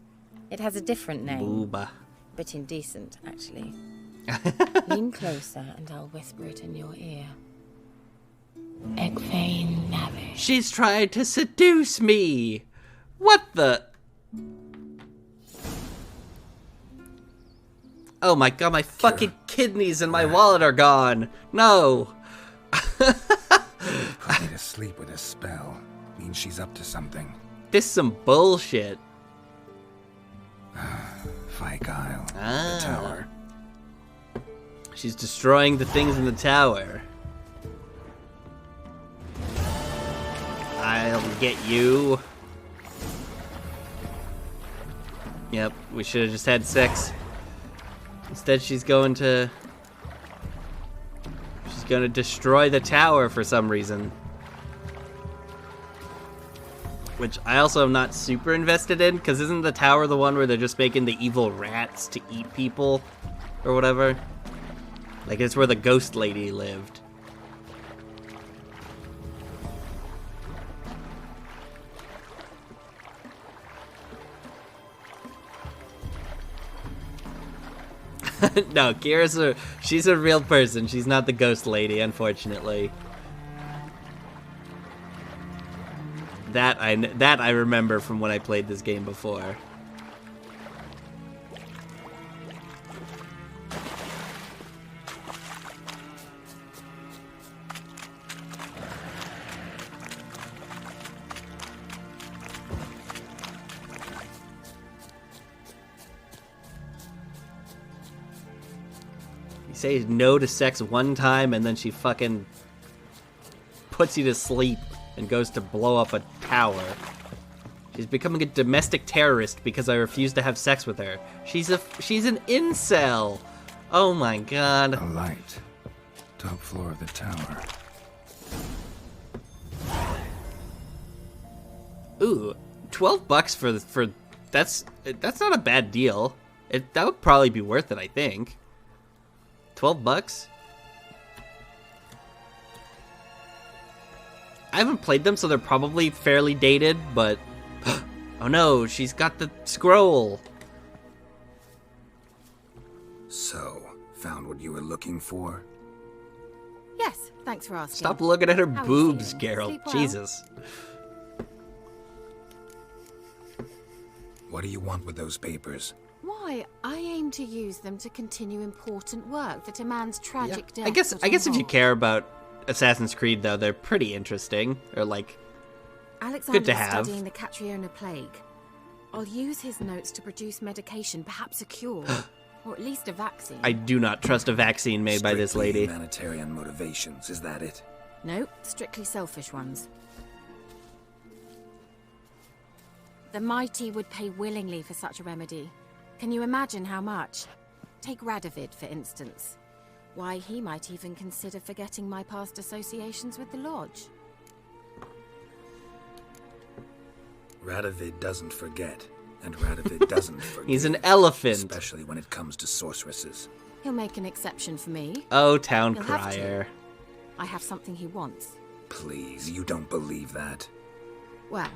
it has a different name. Booba. Bit indecent, actually. Lean closer and I'll whisper it in your ear. Egfain Navish. She's trying to seduce me. What the? Oh my god, my fucking kidneys and my wallet are gone. No. Put me to sleep with a spell. Means she's up to something. This is some bullshit. Vikyle. The tower. She's destroying the things in the tower. I'll get you. Yep, we should have just had sex. Instead, she's going to destroy the tower for some reason. Which I also am not super invested in, because isn't the tower the one where they're just making the evil rats to eat people? Or whatever? Like, it's where the ghost lady lived. No, she's a real person. She's not the ghost lady, unfortunately. That I remember from when I played this game before. You say no to sex one time and then she fucking puts you to sleep and goes to blow up a tower. She's becoming a domestic terrorist because I refuse to have sex with her. She's an incel. Oh my god. A light. Top floor of the tower. $12 for that's not a bad deal. That would probably be worth it, I think. $12? I haven't played them, so they're probably fairly dated, but... Oh no, she's got the scroll! So, found what you were looking for? Yes, thanks for asking. Stop looking at her How are you boobs, feeling? Geralt. Sleep well? Jesus. What do you want with those papers? Why, I aim to use them to continue important work that a man's tragic death. I guess put if on you hold. care about Assassin's Creed, though, they're pretty interesting. Or, like, Alexander's good to have. studying the Catriona plague. I'll use his notes to produce medication, perhaps a cure, or at least a vaccine. I do not trust a vaccine made by this Strictly lady. Humanitarian motivations, is that it? No, strictly selfish ones. The mighty would pay willingly for such a remedy. Can you imagine how much? Take Radovid, for instance. Why, he might even consider forgetting my past associations with the Lodge. Radovid doesn't forget, and Radovid doesn't forget. He's an elephant. Especially when it comes to sorceresses. He'll make an exception for me. Oh, town He'll have crier. to. I have something he wants. Please, you don't believe that. Well,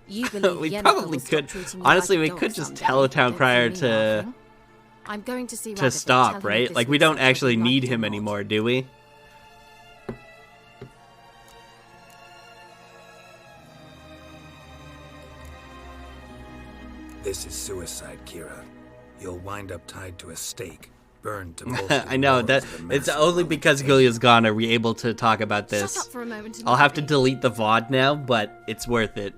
you believe We Yennefer probably will stop could. treating you Honestly, like we a dog could just someday. tell a town Don't see crier me to laughing. I'm going to see Radovid, tell stop, him right? this Like, we week's don't something actually he need liked or him not. anymore, do we? This is suicide, Kira. You'll wind up tied to a stake, burned to molten I know roars that of the it's massive only because limitation. Gillia's gone are we able to talk about this. Shut up for a moment and I'll look have at to me. delete the VOD now, but it's worth it.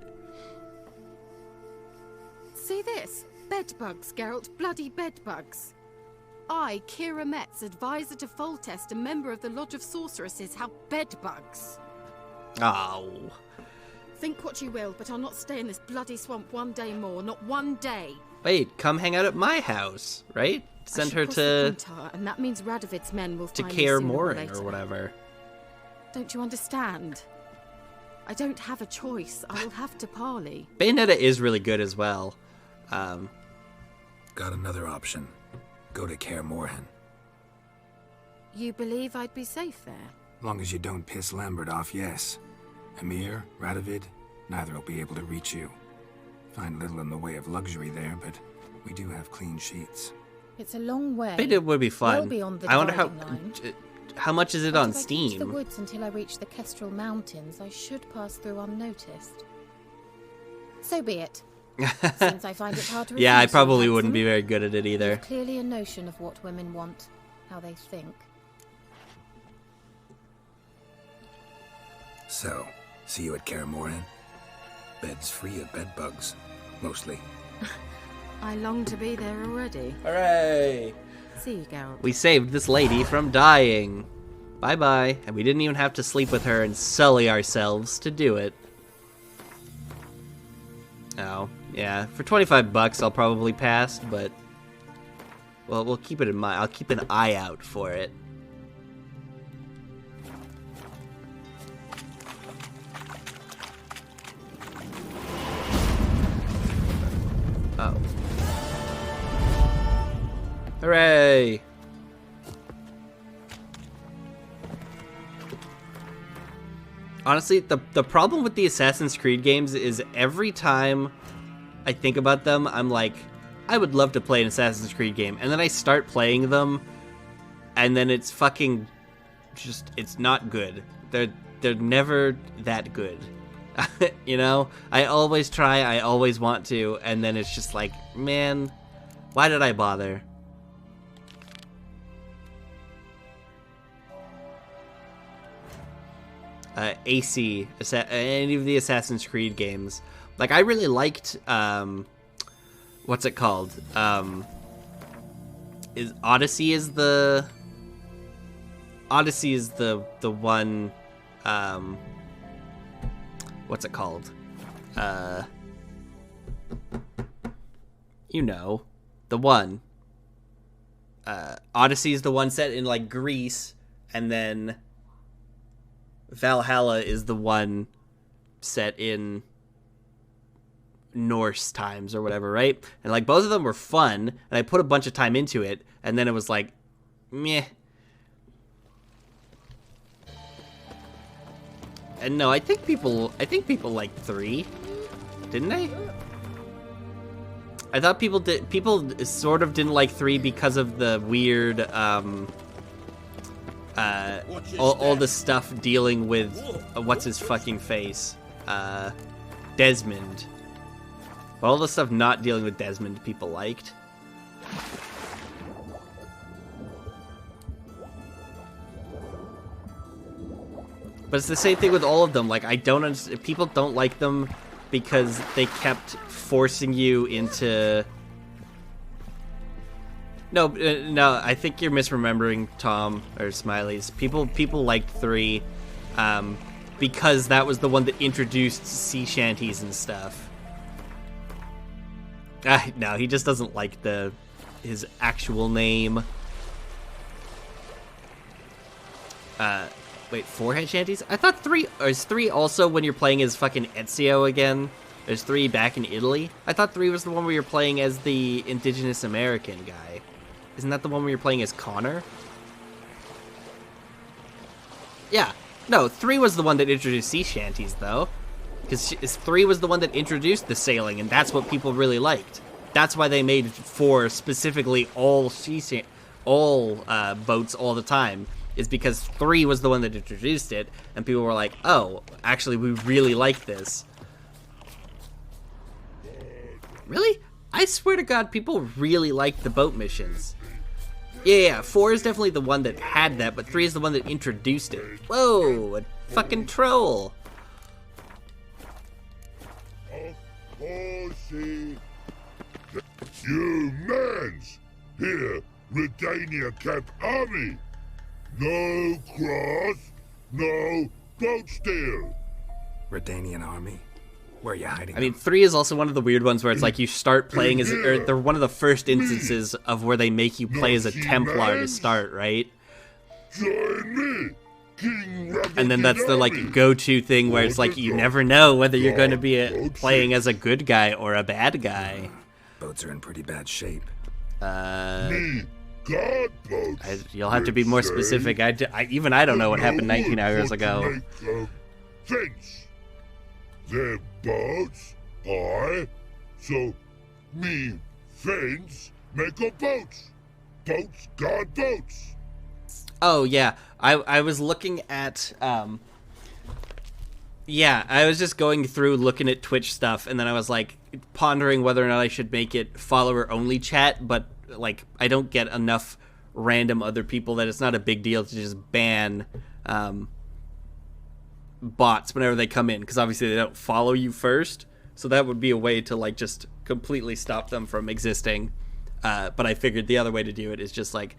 See this? Bedbugs, Geralt. Bloody bedbugs. I, Kira Metz, advisor to Foltest, a member of the Lodge of Sorceresses, have bedbugs. Oh. Think what you will, but I'll not stay in this bloody swamp one day more. Not one day. Wait, come hang out at my house, right? Send I should her cross to the Puntar, and that means Radovid's men will find me Kaer sooner or Morhen later. or whatever. Don't you understand? I don't have a choice. I will have to parley. Bayonetta is really good as well. Got another option. Go to Kaer Morhen. You believe I'd be safe there? Long as you don't piss Lambert off, yes. Emir, Radovid, neither will be able to reach you. Find little in the way of luxury there, but we do have clean sheets. It's a long way. But it would be fun. Well beyond the I wonder dividing line. how much is it But on if I keep to the Steam? woods until I reach the Kestrel Mountains, I should pass through unnoticed. So be it. Since I find it hard to Yeah, I refuse so probably handsome, wouldn't be very good at it you either. have clearly a notion of what women want, how they think. So, see you at Kaer Morhen? Beds free of bedbugs, mostly. I long to be there already. Hooray! See you, Geralt. We saved this lady from dying. Bye-bye. And we didn't even have to sleep with her and sully ourselves to do it. Oh, yeah. For $25 I'll probably pass, but... Well, we'll keep it in mind. I'll keep an eye out for it. Oh. Hooray! Honestly, the problem with the Assassin's Creed games is every time I think about them, I'm like, I would love to play an Assassin's Creed game. And then I start playing them, and then it's fucking just, it's not good. They're never that good. You know? I always try, I always want to, and then it's just like, man, why did I bother? AC, any of the Assassin's Creed games. Like, I really liked, what's it called? Is Odyssey is the one, what's it called? You know, the one. Odyssey is the one set in, like, Greece, and then Valhalla is the one set in Norse times or whatever, right? And like both of them were fun, and I put a bunch of time into it, and then it was like, meh. And no, I think people liked 3, didn't they? I thought people sort of didn't like 3 because of the weird all the stuff dealing with what's his fucking face, Desmond. All the stuff not dealing with Desmond people liked. But it's the same thing with all of them. Like, I don't understand. People don't like them because they kept forcing you into... No, I think you're misremembering, Tom, or Smileys. People liked 3 because that was the one that introduced sea shanties and stuff. No, he just doesn't like his actual name. Wait, 4 head shanties? I thought 3... Or is 3 also when you're playing as fucking Ezio again? There's 3 back in Italy? I thought 3 was the one where you're playing as the indigenous American guy. Isn't that the one where you're playing as Connor? Yeah. No, 3 was the one that introduced sea shanties, though. Because 3 was the one that introduced the sailing, and that's what people really liked. That's why they made 4 specifically all boats all the time. Is because 3 was the one that introduced it, and people were like, oh, actually, we really like this. Really? I swear to God, people really liked the boat missions. Yeah, 4 is definitely the one that had that, but 3 is the one that introduced it. Whoa, a fucking troll. You mans! Here, Redania Camp Army! No cross, no boat steal. Redanian army? Where are you hiding? I mean, 3 is also one of the weird ones where it's like you start playing as... Or they're one of the first instances of where they make you play as a Templar to start, right? Join me, King Rabbit. And then that's the, like, go-to thing where it's like you never know whether you're going to be playing as a good guy or a bad guy. Boats are in pretty bad shape. You'll have to be more specific. Even I don't know what happened 19 hours ago. Fence. Their boats, so me fence make a boats. Boats guard boats. Oh yeah, I was looking at yeah, I was just going through looking at Twitch stuff, and then I was like pondering whether or not I should make it follower only chat, but like I don't get enough random other people that it's not a big deal to just ban bots whenever they come in, because obviously they don't follow you first, so that would be a way to like just completely stop them from existing. But I figured the other way to do it is just like,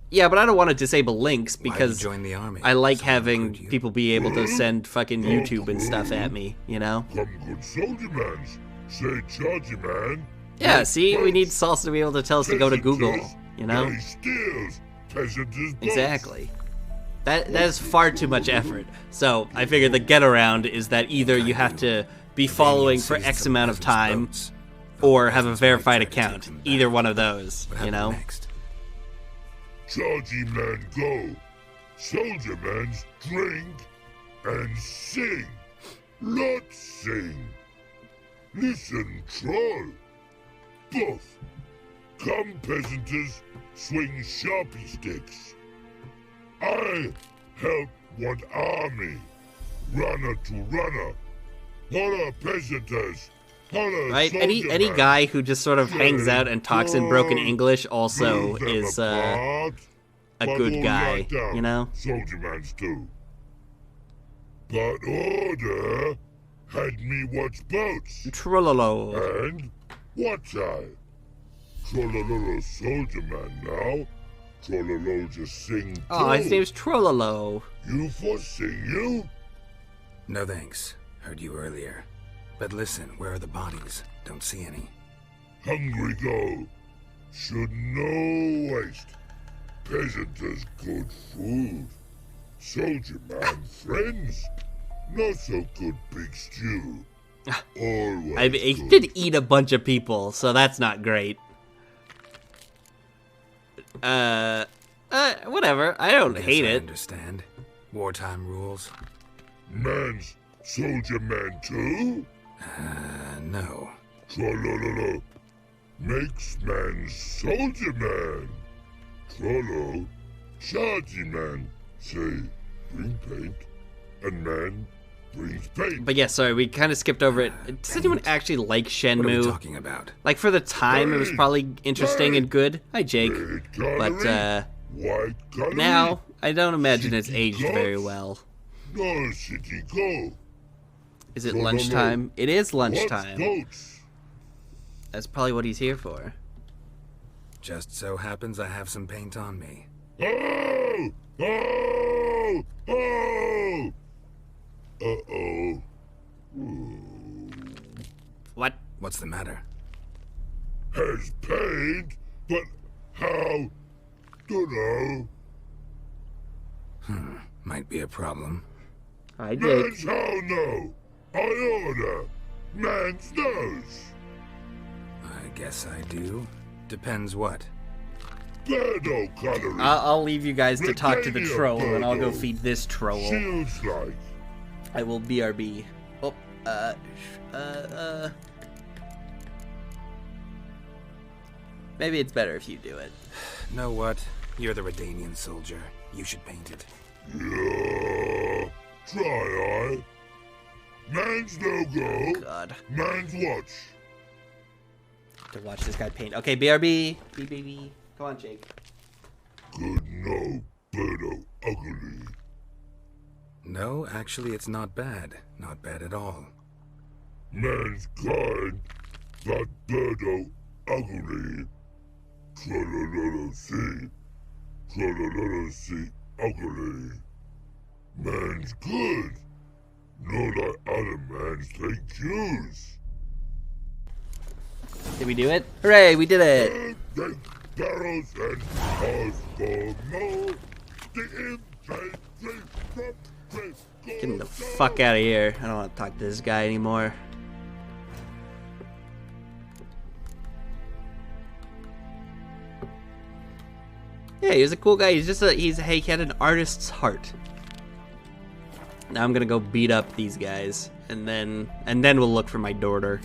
yeah, but I don't want to disable links because join the army? I like having people be able to send fucking YouTube and stuff at me, you know? Come good soldier mans, say chargy man. Yeah, see, we need Salsa to be able to tell us to go to Google, you know? Exactly. That is far too much effort. So I figured the get around is that either you have to be following for X amount of time or have a verified account. Either one of those, you know? Chargy man go, soldier mans drink and sing. Let's sing. Listen, troll. Both. Come, peasanters, swing sharpie sticks. I help one army, runner to runner. Holla, peasanters. Holla, right? Any guy who just sort of hangs out and talks in broken English also is a good guy, you know? Soldier mans too. But order had me watch boats. Trollolo. And watch I. Trollolo soldier man now. Trollolo just sing too. Oh, his name's Trollolo. You for sing you? No thanks. Heard you earlier. But listen, where are the bodies? Don't see any. Hungry go. Should no waste. Peasanters good food. Soldier man friends. Not so good big stew. Always I mean, he good. did eat a bunch of people, so that's not great. Whatever. I don't hate I it. understand. Wartime rules. Man's soldier man too? No. Tra-la-la-la. Makes man soldier man. Trollo. Chargy man. Say, bring paint. And man brings paint. But yeah, sorry, we kind of skipped over it. Does anyone actually like Shenmue? What are we talking about? Like, for the time, it was probably interesting and good. Hi, Jake. But, White coloring. now, I don't imagine it's aged very well. No city go. Is it No, no, no. lunchtime? It is lunchtime. Goats. That's probably what he's here for. Just so happens I have some paint on me. Oh! Oh! Oh! Uh-oh. What? What's the matter? Has paint, but how? Dunno. Might be a problem. Hi, Jake. Man's how no? I order. Man's knows. I guess I do. Depends what. Birdo coloring. I'll leave you guys to talk to the Britannia troll, and I'll go Birdo. feed this troll. Shields like. I will BRB. Oh, maybe it's better if you do it. Know what? You're the Redanian soldier. You should paint it. Yeah. Try I. Man's no go. God. Man's watch. To watch this guy paint. Okay, BRB. BBB. Come on, Jake. Good no. Birdo ugly. No, actually, it's not bad. Not bad at all. Man's kind. That birdo ugly. Tra-la-la-la see. Tra-la-la-la see ugly. Man's good. No like other man's take Jews. Did we do it? Hooray, we did it! And take barrels and cause for more. The infantry from Getting the fuck out of here. I don't want to talk to this guy anymore. Yeah, he was a cool guy. He had an artist's heart. Now I'm gonna go beat up these guys, and then we'll look for my daughter.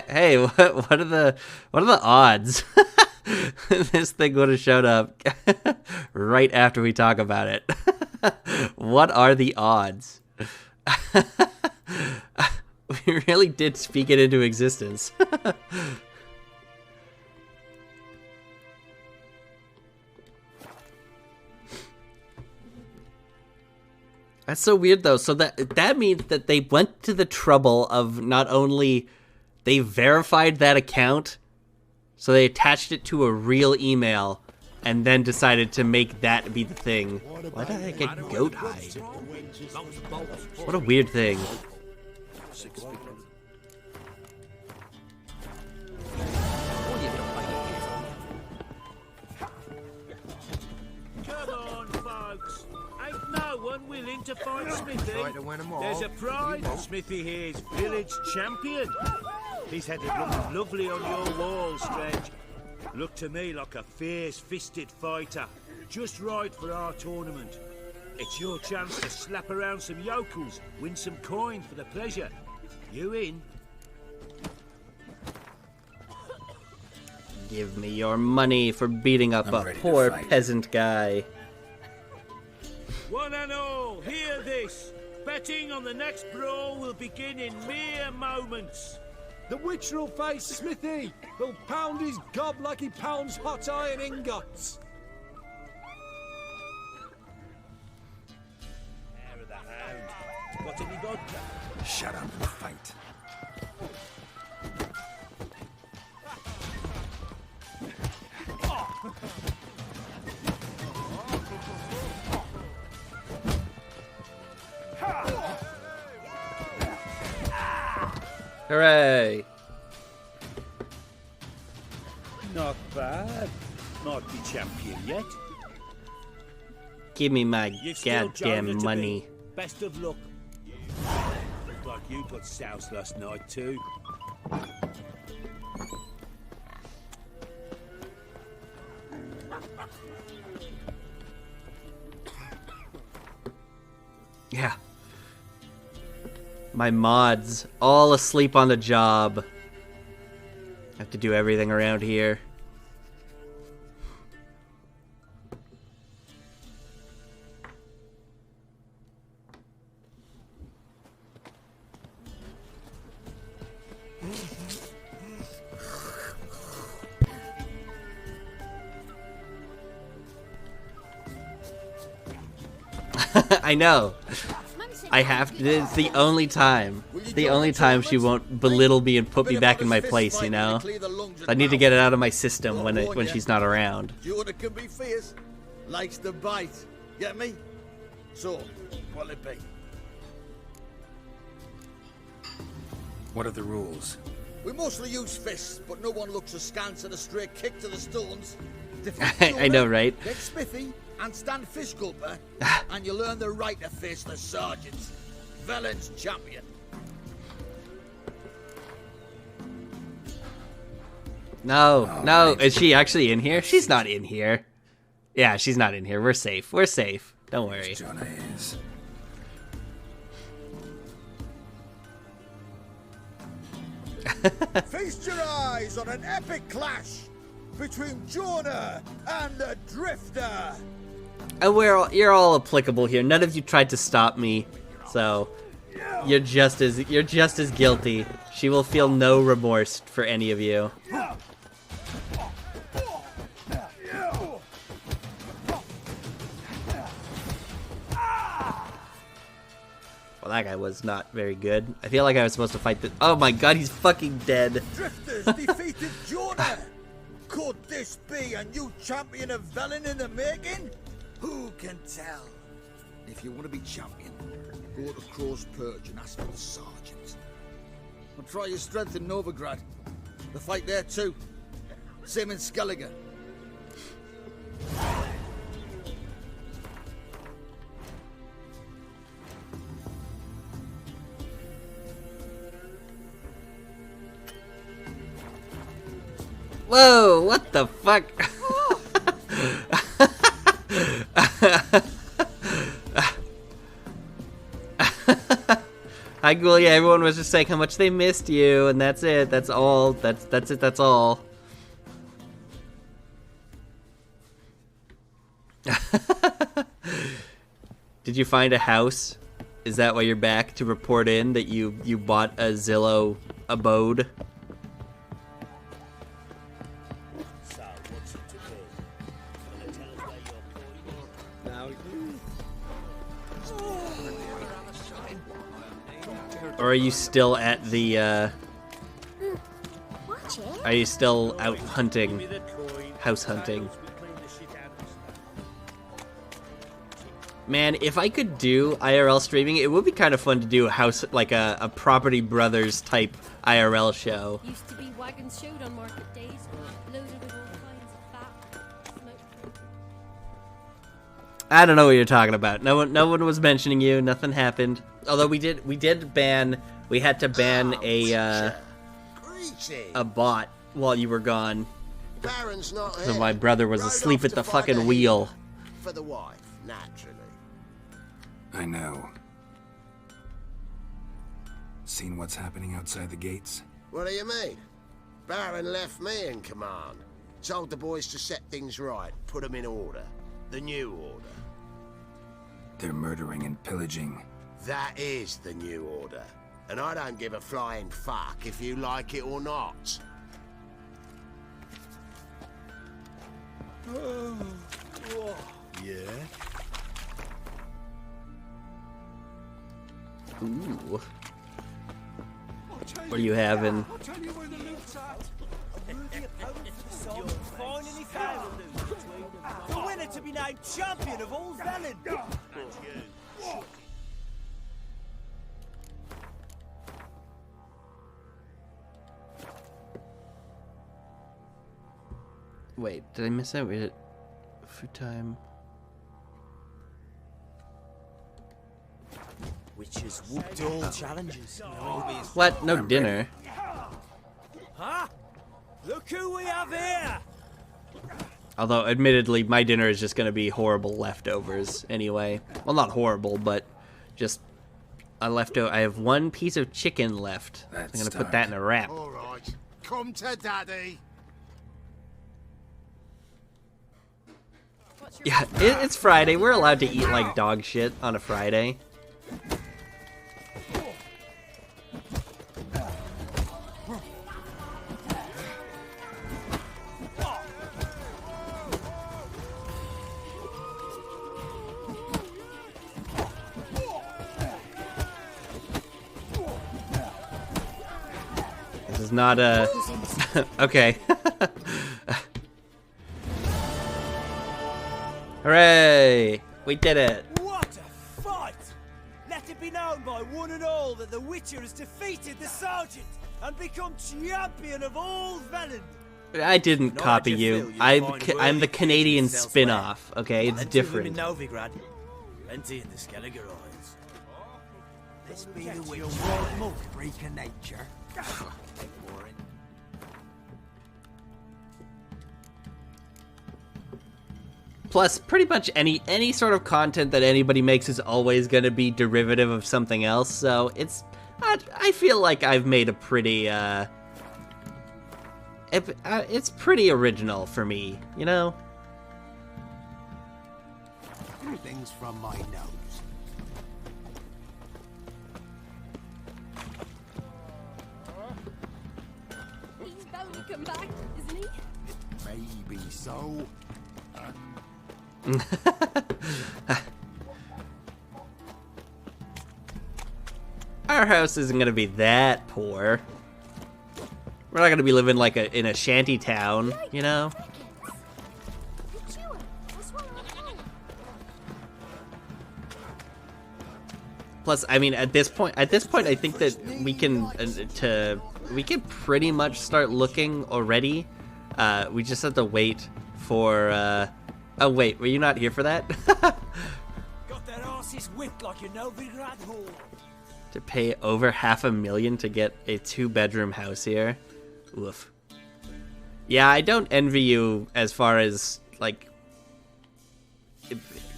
Hey, what are the odds? This thing would have showed up right after we talk about it. What are the odds? We really did speak it into existence. That's so weird, though. So that means that they went to the trouble of not only they verified that account, so they attached it to a real email, and then decided to make that be the thing. Why did I get goat hide? What a weird thing. Come on, folks. Ain't no one willing to fight Smithy. There's a pride that Smithy here's village champion. His head is looking lovely on your wall, Stretch. Look to me like a fierce-fisted fighter. Just right for our tournament. It's your chance to slap around some yokels, win some coin for the pleasure. You in? Give me your money for beating up I'm a ready to poor fight. peasant guy. One and all, hear this. Betting on the next brawl will begin in mere moments. The Witcher will face Smithy. He'll pound his gob like he pounds hot iron ingots. Hair of the hound. Got any vodka? Shut up and fight. Hooray! Not bad. Might be champion yet. Give me my You've still goddamn Jonah to money. beat. Best of luck. Looked like you got soused last night too. Yeah. My mods all asleep on the job. Have to do everything around here. I know. I have to. It's the only time. The only time she won't belittle me and put me back in my place, you know? I need to get it out of my system when she's not around. Jordan can be fierce. Likes to bite. Get me? So, what'll it be? What are the rules? We mostly use fists, but no one looks askance at a straight kick to the stones. I know, right? Get Smithy and stand fish gulper, and you'll earn the right to face the sergeants. Velen's champion. No, no. Is she actually in here? She's not in here. Yeah, she's not in here. We're safe. We're safe. Don't worry. Jonah is. Feast your eyes on an epic clash between Jonah and the Drifter. And you're all applicable here. None of you tried to stop me, so you're just as guilty. She will feel no remorse for any of you. Well, that guy was not very good. I feel like I was supposed to fight the. Oh my god, he's fucking dead. Drifters defeated Jonah. Could this be a new champion of Velen in the making? Who can tell? If you want to be champion, go to Crow's Perch and ask for the sergeant. And try your strength in Novigrad. The fight there too. Same in Skellige. Whoa, what the fuck? Hi, Ghoul. Yeah, everyone was just saying how much they missed you, and that's it. That's all. That's it. That's all. Did you find a house? Is that why you're back to report in that you bought a Zillow abode? Or are you still at the, are you still out hunting? House hunting? Man, if I could do IRL streaming, it would be kind of fun to do a house, like a Property Brothers type IRL show. Used to be wagons showed on market days, loaded with all kinds of fat, smoke. I don't know what you're talking about. No one was mentioning you. Nothing happened. Although we had to ban a bot while you were gone. Baron's not So here. my brother was Rode asleep off at to the find fucking a wheel. healer. For the wife, naturally. I know. Seen what's happening outside the gates? What do you mean? Baron left me in command. Told the boys to set things right, put them in order. The new order. They're murdering and pillaging. That is the new order. And I don't give a flying fuck if you like it or not. Yeah? Ooh. What are you having? I'll tell you where the loot's at. The winner to be named champion of all Velen. Wait, did I miss out? Wait, it food time. Witches whooped all challenges. What? No dinner. Huh? Look who we have here! Although, admittedly, my dinner is just going to be horrible leftovers anyway. Well, not horrible, but just a leftover. I have one piece of chicken left. I'm going to put that in a wrap. All right, come to Daddy. Yeah, it's Friday. We're allowed to eat like dog shit on a Friday. This is not a... Okay. Hooray! We did it! What a fight! Let it be known by one and all that the Witcher has defeated the Sergeant and become champion of all Velen. I didn't copy you. I'm the Canadian spin-off, okay? It's different. In Novigrad. Plenty in the Skelliger Isles. This be the Witcher, monk freak of nature. Plus, pretty much any sort of content that anybody makes is always going to be derivative of something else, so it's... I feel like I've made a pretty, it's pretty original for me, you know? Things from my nose. He's bound to come back, isn't he? Maybe so. Our house isn't gonna be that poor. We're not gonna be living like in a shanty town, you know? Plus, I mean, at this point, I think that we can pretty much start looking already. We just have to wait for. Oh wait, were you not here for that? Got their asses whipped like you know Novigrad Hall. To pay over $500,000 to get a 2-bedroom house here. Oof. Yeah, I don't envy you as far as like.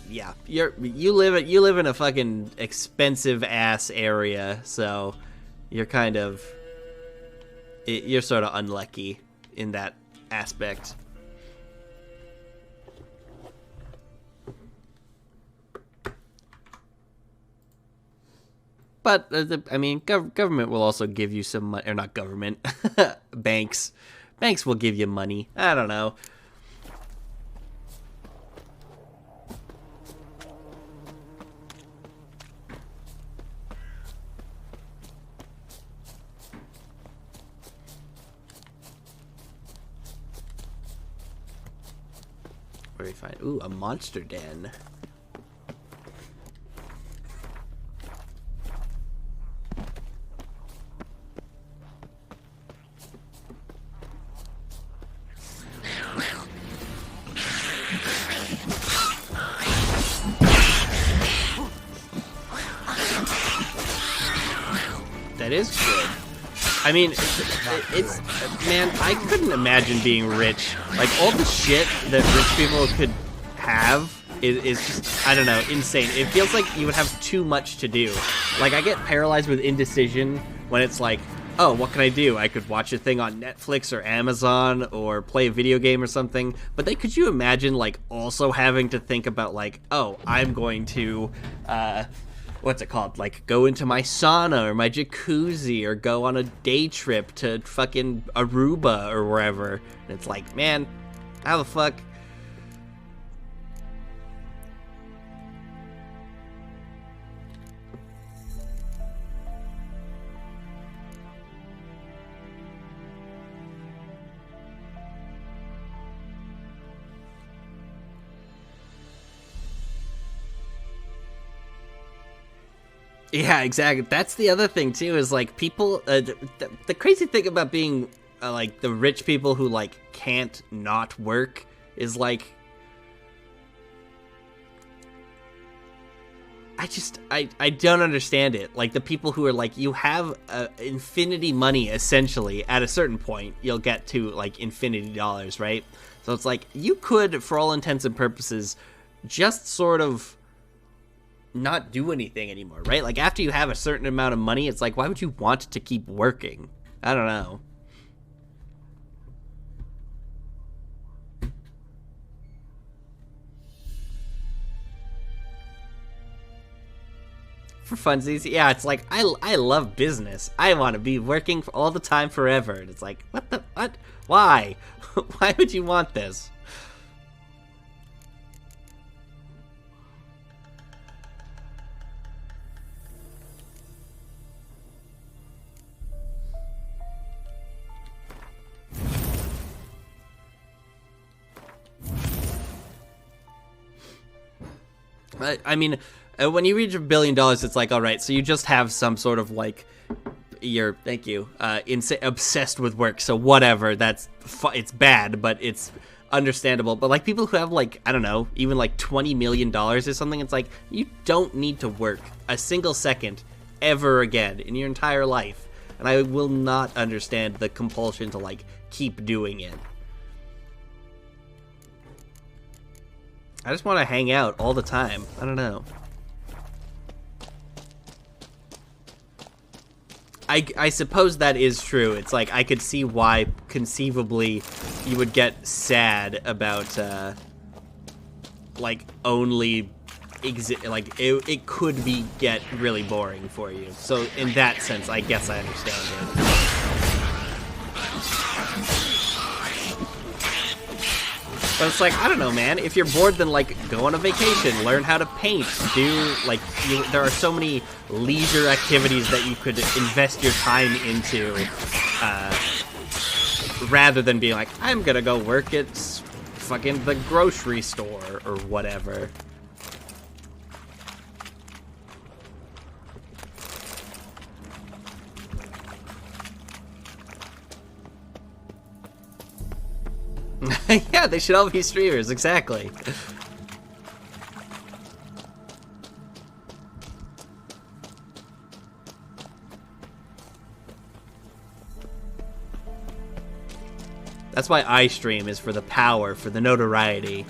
Yeah, you live in a fucking expensive ass area, so you're kind of you're sort of unlucky in that aspect. But, I mean, government will also give you some money, or not government, banks. Banks will give you money. I don't know. Where do we find? Ooh, a monster den. That is good. I mean, it's man, I couldn't imagine being rich. Like, all the shit that rich people could have is just, I don't know, insane. It feels like you would have too much to do. Like, I get paralyzed with indecision when it's like, oh, what can I do? I could watch a thing on Netflix or Amazon or play a video game or something. But then could you imagine, like, also having to think about, like, oh, I'm going to, what's it called? Like, go into my sauna or my jacuzzi or go on a day trip to fucking Aruba or wherever. And it's like, man, how the fuck? Yeah, exactly. That's the other thing too, is like people, the crazy thing about being like the rich people who like can't not work is like, I don't understand it. Like the people who are like, you have infinity money, essentially. At a certain point, you'll get to like infinity dollars, right? So it's like, you could, for all intents and purposes, just sort of not do anything anymore, right? Like after you have a certain amount of money, it's like, why would you want to keep working? I don't know. For funsies, yeah, it's like, I love business. I want to be working all the time forever. And it's like, what? Why? Why would you want this? I mean, when you reach $1 billion, it's like, all right, so you just have some sort of like, you're, thank you, obsessed with work. So whatever, it's bad, but it's understandable. But like people who have like, I don't know, even like $20 million or something, it's like, you don't need to work a single second ever again in your entire life. And I will not understand the compulsion to like keep doing it. I just want to hang out all the time. I don't know. I suppose that is true. It's like, I could see why, conceivably, you would get sad about, like, only... it could get really boring for you. So, in that sense, I guess I understand it. But it's like, I don't know, man. If you're bored, then, like, go on a vacation. Learn how to paint. There are so many leisure activities that you could invest your time into, rather than being like, I'm gonna go work at fucking the grocery store or whatever. Yeah, they should all be streamers, exactly. That's why I stream, is for the power, for the notoriety.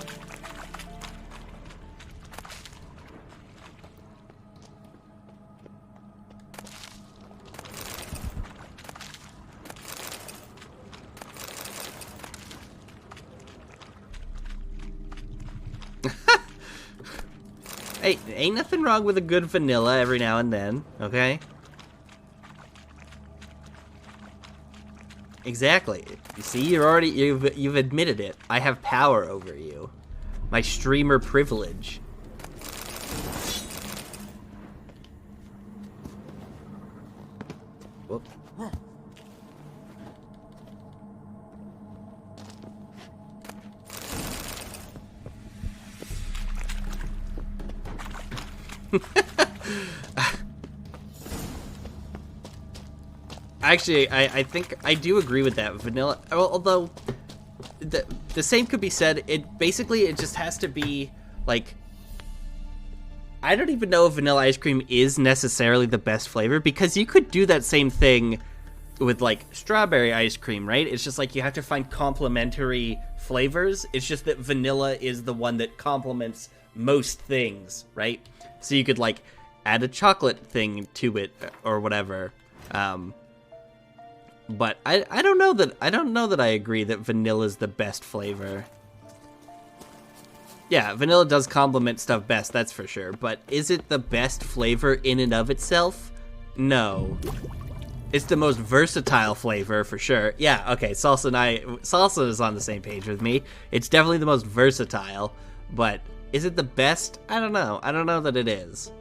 Hey, ain't nothing wrong with a good vanilla every now and then, okay? Exactly. You see, you've admitted it. I have power over you. My streamer privilege. Whoop. Actually, I think I do agree with that. Vanilla, although the same could be said. It just has to be like, I don't even know if vanilla ice cream is necessarily the best flavor, because you could do that same thing with like strawberry ice cream, right? It's just like you have to find complementary flavors. It's just that vanilla is the one that complements most things, right? So you could like add a chocolate thing to it or whatever. But I don't know that I agree that vanilla is the best flavor. Yeah, vanilla does complement stuff best, that's for sure. But is it the best flavor in and of itself? No. It's the most versatile flavor for sure. Yeah, okay, Salsa is on the same page with me. It's definitely the most versatile, but is it the best? I don't know. I don't know that it is.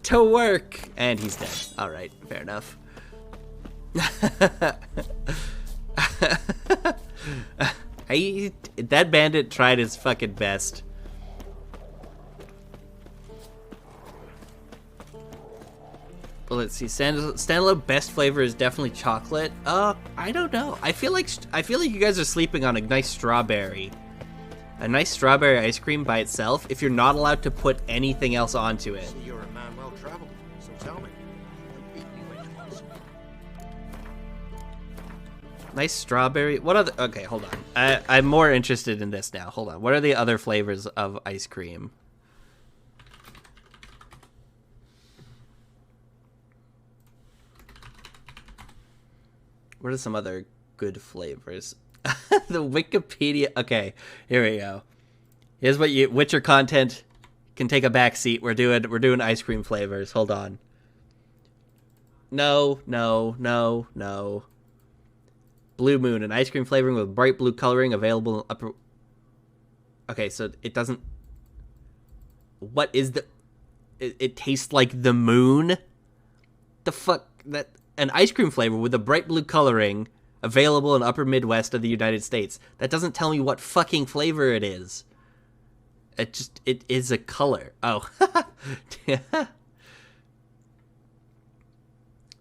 To work! And he's dead. Alright, fair enough. That bandit tried his fucking best. Well, let's see. Standalone best flavor is definitely chocolate. I don't know. I feel like you guys are sleeping on a nice strawberry. A nice strawberry ice cream by itself, if you're not allowed to put anything else onto it. You're a man well traveled, so tell me. Nice strawberry. What other? Okay, hold on. I'm more interested in this now. Hold on. What are the other flavors of ice cream? What are some other good flavors? The Wikipedia. Okay, here we go. Here's what Witcher content can take a back seat. We're doing ice cream flavors. Hold on. No. Blue Moon, an ice cream flavoring with bright blue coloring, available in upper. Okay, so it doesn't. What is the? It tastes like the moon. The fuck that. An ice cream flavor with a bright blue coloring, available in upper Midwest of the United States. That doesn't tell me what fucking flavor it is. It is a color. Oh.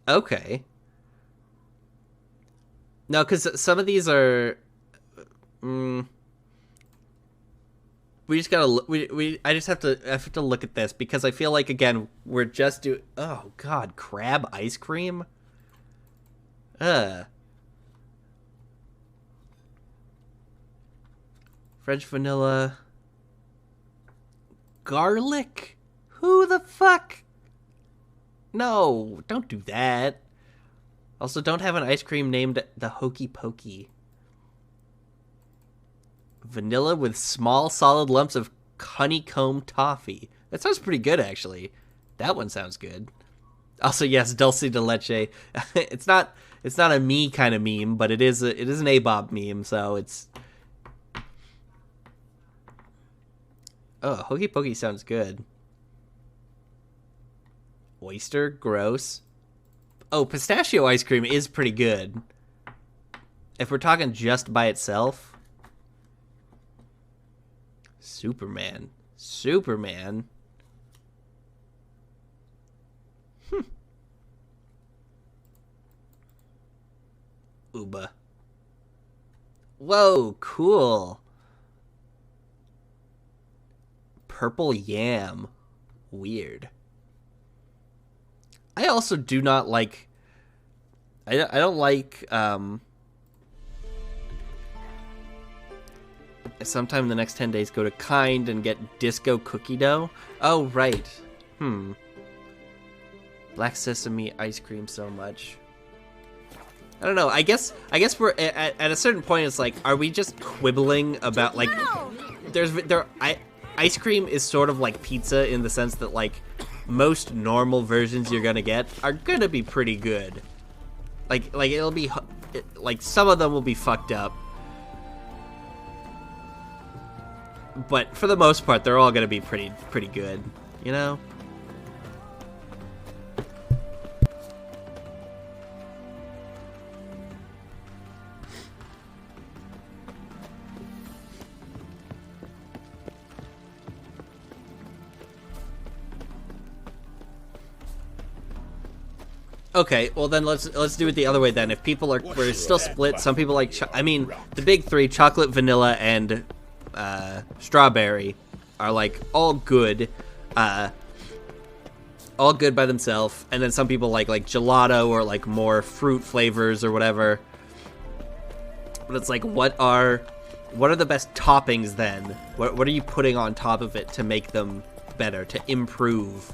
Okay. No, because some of these are... we just gotta... I just have to look at this, because I feel like, again, we're just doing... Oh, God. Crab ice cream? French vanilla. Garlic? Who the fuck? No, don't do that. Also, don't have an ice cream named the Hokey Pokey. Vanilla with small solid lumps of honeycomb toffee. That sounds pretty good, actually. That one sounds good. Also, yes, dulce de leche. It's not a me kind of meme, but it is an ABOB meme, so it's... Oh, Hokey Pokey sounds good. Oyster, gross. Oh, pistachio ice cream is pretty good. If we're talking just by itself. Superman. Uba. Whoa, cool. Purple yam. Weird. I also do not like... I don't like... sometime in the next 10 days, go to Kind and get disco cookie dough. Oh, right. Black sesame ice cream so much. I don't know. I guess we're at a certain point. It's like, are we just quibbling about like? Ice cream is sort of like pizza in the sense that like most normal versions you're gonna get are gonna be pretty good. Like it'll be like some of them will be fucked up, but for the most part they're all gonna be pretty good. You know. Okay, well then let's do it the other way then. If people are, we're still split. Some people like, I mean, the big three, chocolate, vanilla, and strawberry, are like all good by themselves. And then some people like gelato or like more fruit flavors or whatever. But it's like, what are the best toppings then? What are you putting on top of it to make them better, to improve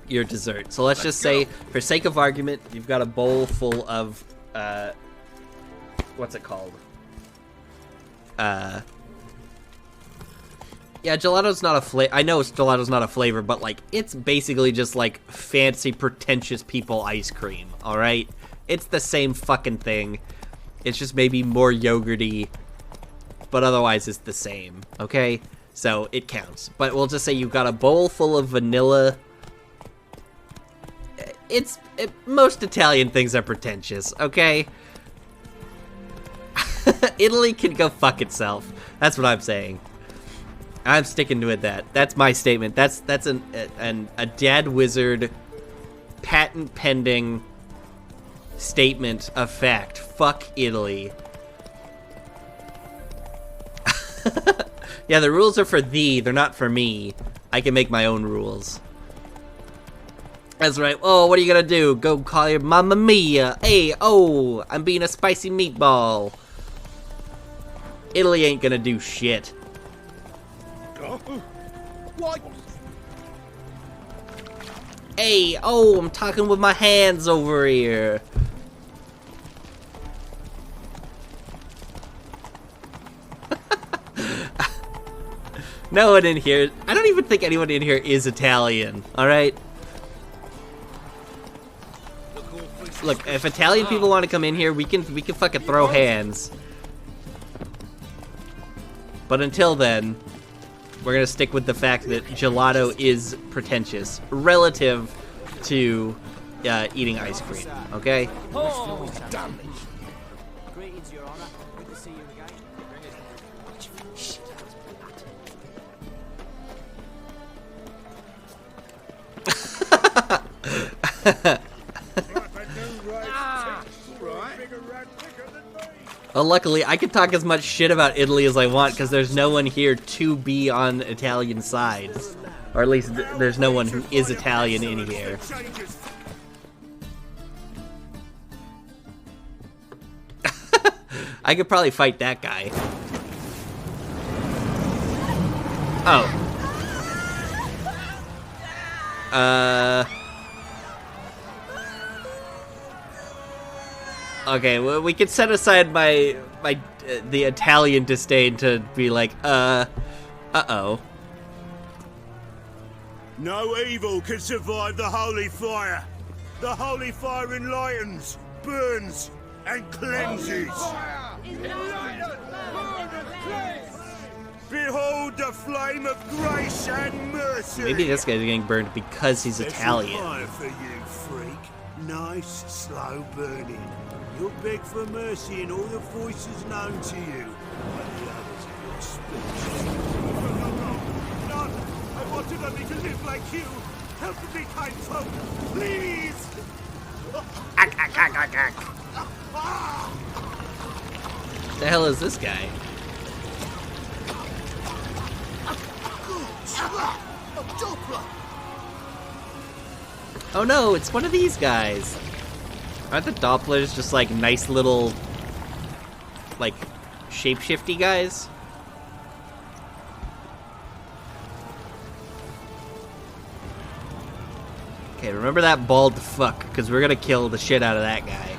your dessert? So let's just say, for sake of argument, you've got a bowl full of what's it called? Yeah, gelato's not a flavor. I know gelato's not a flavor, but like it's basically just like fancy, pretentious people ice cream. All right, it's the same fucking thing. It's just maybe more yogurty, but otherwise it's the same. Okay, So it counts. But we'll just say you've got a bowl full of vanilla. Most Italian things are pretentious, okay? Italy can go fuck itself. That's what I'm saying. I'm sticking with that. That's my statement. That's a DadWizard patent pending statement of fact. Fuck Italy. Yeah, the rules are for thee. They're not for me. I can make my own rules. That's right. Oh, what are you gonna do? Go call your Mamma Mia. Hey, oh, I'm being a spicy meatball. Italy ain't gonna do shit. What? Hey, oh, I'm talking with my hands over here. No one in here, I don't even think anyone in here is Italian, alright? Look, if Italian people want to come in here, we can fucking throw hands. But until then, we're gonna stick with the fact that gelato is pretentious relative to eating ice cream, okay? Oh, damn. Greetings, Your Honor. Good to see you again. Well, luckily, I can talk as much shit about Italy as I want because there's no one here to be on Italian sides. Or at least there's no one who is Italian in here. I could probably fight that guy. Oh. Okay, well, we could set aside the Italian disdain to be like, uh-oh. No evil can survive the holy fire. The holy fire enlightens, burns, and cleanses. Behold the flame of grace and mercy. Maybe this guy's getting burned because he's Italian. Fire for you, freak. Nice, slow burning. You'll beg for mercy in all the voices known to you. And the others of your speech. None! I wanted only to live like you. Help me, kind folk, please! The hell is this guy? Oh no, it's one of these guys. Aren't the Dopplers just like nice little, like, shapeshifty guys? Okay, remember that bald fuck, because we're gonna kill the shit out of that guy.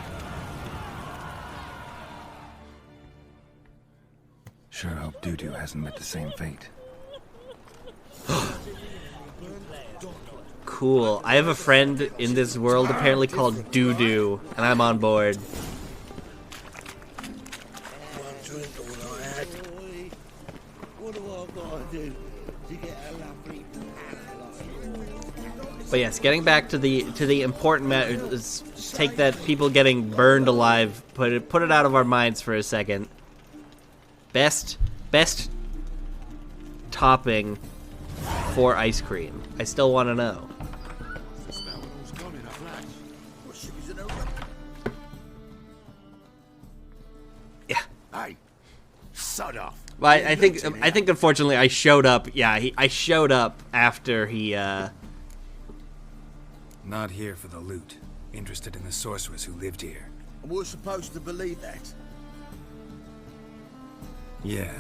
Sure hope Doo-Doo hasn't met the same fate. Cool. I have a friend in this world apparently called Doo-Doo, and I'm on board. But yes, getting back to the important matter is take that people getting burned alive, put it out of our minds for a second. Best topping for ice cream. I still want to know. Yeah. Hey, sod off. Well, I think unfortunately I showed up. Yeah, I showed up after he. Not here for the loot. Interested in the sorceress who lived here. And we're supposed to believe that. Yeah.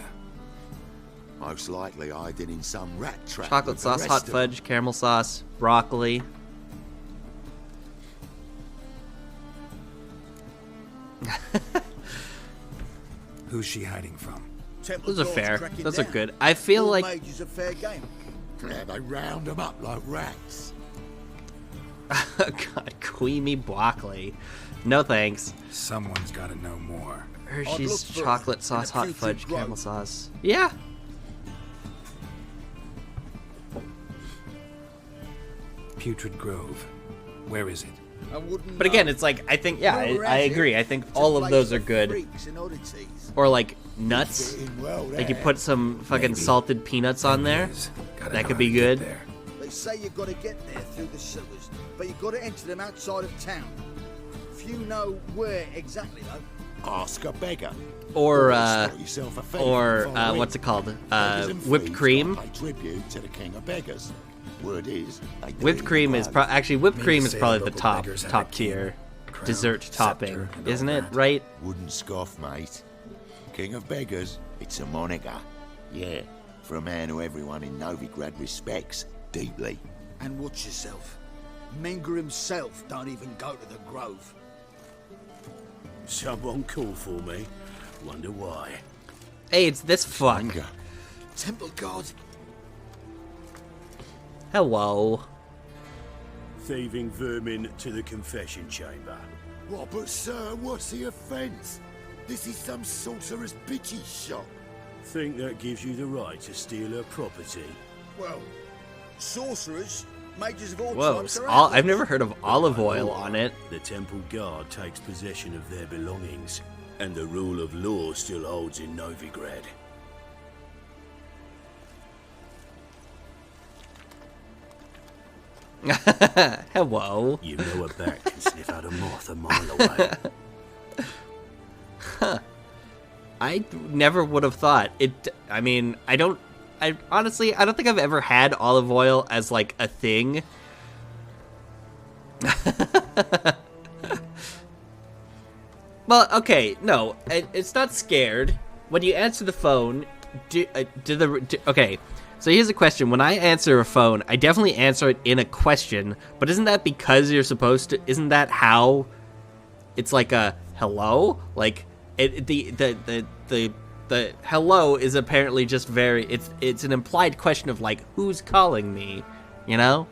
Most likely hiding in some rat trap. Chocolate sauce, hot fudge, caramel sauce, broccoli. Who's she hiding from? Those are fair. Those are good. I feel like Mages a fair game. Yeah, they round them up like rats. God, creamy broccoli. No thanks. Someone's got to know more. Hershey's chocolate sauce, hot fudge, caramel sauce. Yeah. Putrid Grove. Where is it? But again, it's like, I think, yeah, I agree. I think all of those are good. Or like nuts. Like you put some fucking salted peanuts on there. That could be good. They say you've got to get there through the sewers, but you've got to enter them outside of town. Few know where exactly, though. Ask a beggar. Or what's it called? Whipped cream. Pay tribute to the king of beggars. Word is, whipped cream is whipped cream is probably the top tier dessert topping, isn't it? Right? Wouldn't scoff, mate. King of beggars, it's a moniker. Yeah, for a man who everyone in Novigrad respects deeply. And watch yourself. Menger himself don't even go to the grove. Someone call for me. Wonder why. Hey, it's this fuck. Temple God. Hello. Thieving vermin to the confession chamber. What, but sir, what's the offence? This is some sorcerer's bitchy shop. Think that gives you the right to steal her property? Well, sorcerers, mages of all Whoa, types are I've never heard of olive oil on it. The temple guard takes possession of their belongings, and the rule of law still holds in Novigrad. Hello. You know a bat can sniff out a moth a mile away. Huh. I never would have thought it. I mean, I honestly, I don't think I've ever had olive oil as like a thing. Well, okay, no, it's not scared. When you answer the phone, okay. So here's a question. When I answer a phone, I definitely answer it in a question, but isn't that because you're supposed to, isn't that how it's like a hello? Like the hello is apparently just very, it's an implied question of like, who's calling me, you know?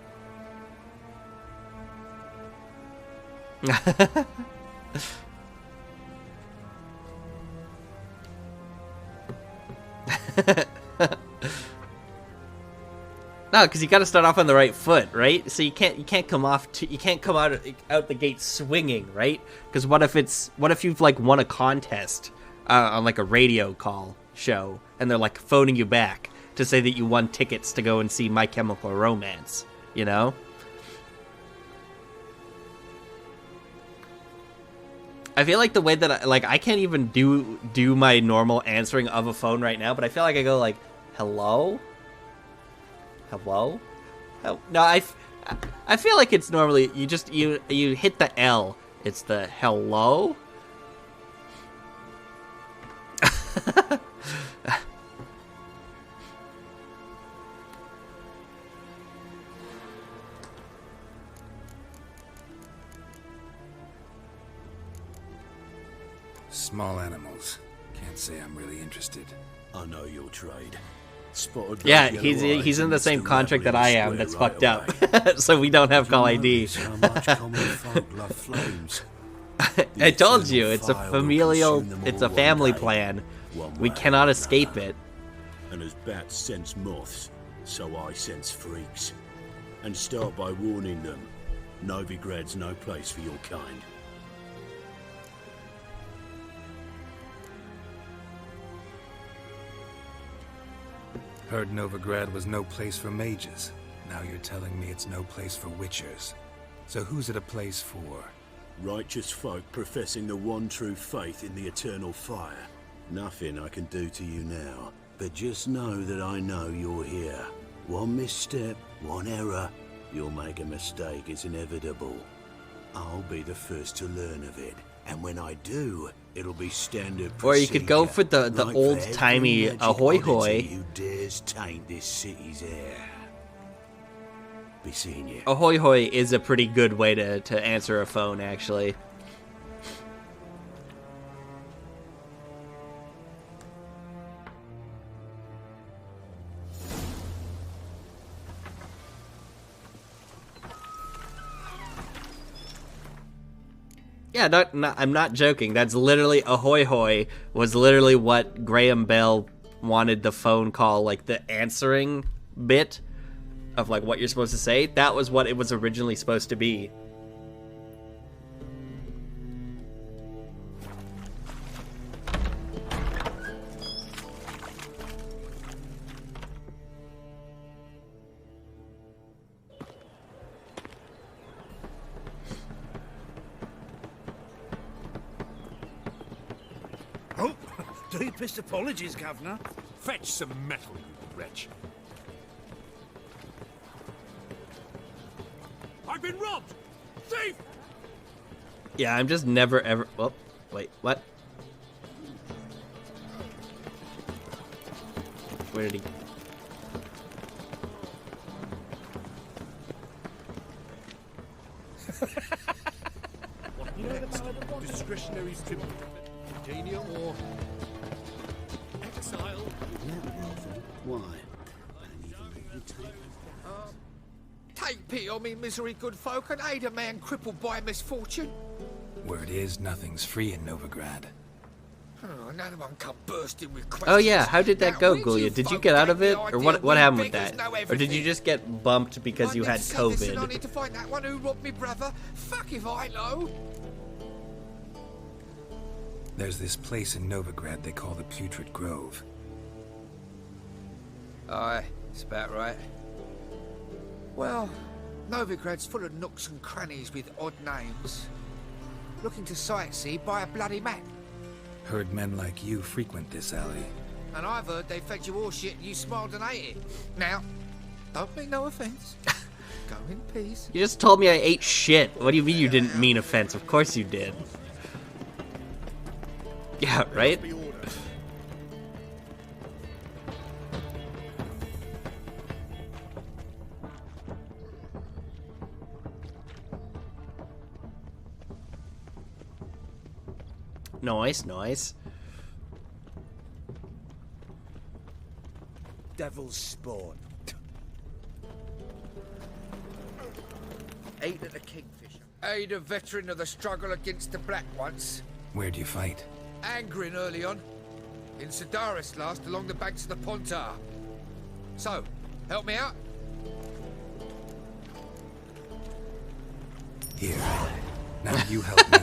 No, because you got to start off on the right foot, right? So you can't come out the gate swinging, right? Because what if you've like won a contest on like a radio call show, and they're like phoning you back to say that you won tickets to go and see My Chemical Romance, you know? I feel like the way that I can't even do my normal answering of a phone right now, but I feel like I go like, hello? Hello? No, I feel like it's normally, you hit the L. It's the hello? Small animals. Can't say I'm really interested. I know your trade. Spotted yeah, he's in the same contract that I am. That's fucked up. So we don't have call ID. I told you, it's a familial, it's a family plan. We cannot escape it. And as bats sense moths, so I sense freaks. And start by warning them, Novigrad's no place for your kind. Heard Novigrad was no place for mages. Now you're telling me it's no place for witchers. So who's it a place for? Righteous folk professing the one true faith in the eternal fire. Nothing I can do to you now, but just know that I know you're here. One misstep, one error, you'll make a mistake, it's inevitable. I'll be the first to learn of it, and when I do, it'll be standard procedure. Or you could go for the old-timey ahoy hoy. Who dares taint this city's air? Be seeing you. Ahoy hoy is a pretty good way to answer a phone, actually. Yeah, I'm not joking. That's literally ahoy hoy was literally what Graham Bell wanted the phone call, like the answering bit of like what you're supposed to say, that was what it was originally supposed to be. Oh, deepest apologies, Governor. Fetch some metal, you wretch. I've been robbed! Thief! Yeah, I'm just never ever. Well, wait, what? Where did he? What next? Discretionary timber. Dania or exile? Why? Take pity on me, misery good folk, and aid a man crippled by misfortune. Word is, nothing's free in Novigrad. Oh, another one come bursting with questions. Oh yeah, how did that go, Now, Gulia? Did you get out of it, or what happened with that? Or did you just get bumped because you had Listen, I COVID? need to find that one who robbed me brother. Fuck if I know. There's this place in Novigrad they call the Putrid Grove. Aye, it's about right. Well, Novigrad's full of nooks and crannies with odd names. Looking to sightsee, buy a bloody map. Heard men like you frequent this alley. And I've heard they fed you all shit and you smiled and ate it. Now, don't mean no offence. Go in peace. You just told me I ate shit. What do you mean you didn't mean offense? Of course you did. Yeah, right? Nice, nice. Devil's spawn. Aid of the Kingfisher. Aid a veteran of the struggle against the Black Ones. Where'd you fight? Angering early on. In Sedaris last, along the banks of the Pontar. So, help me out? Here. Now you help me.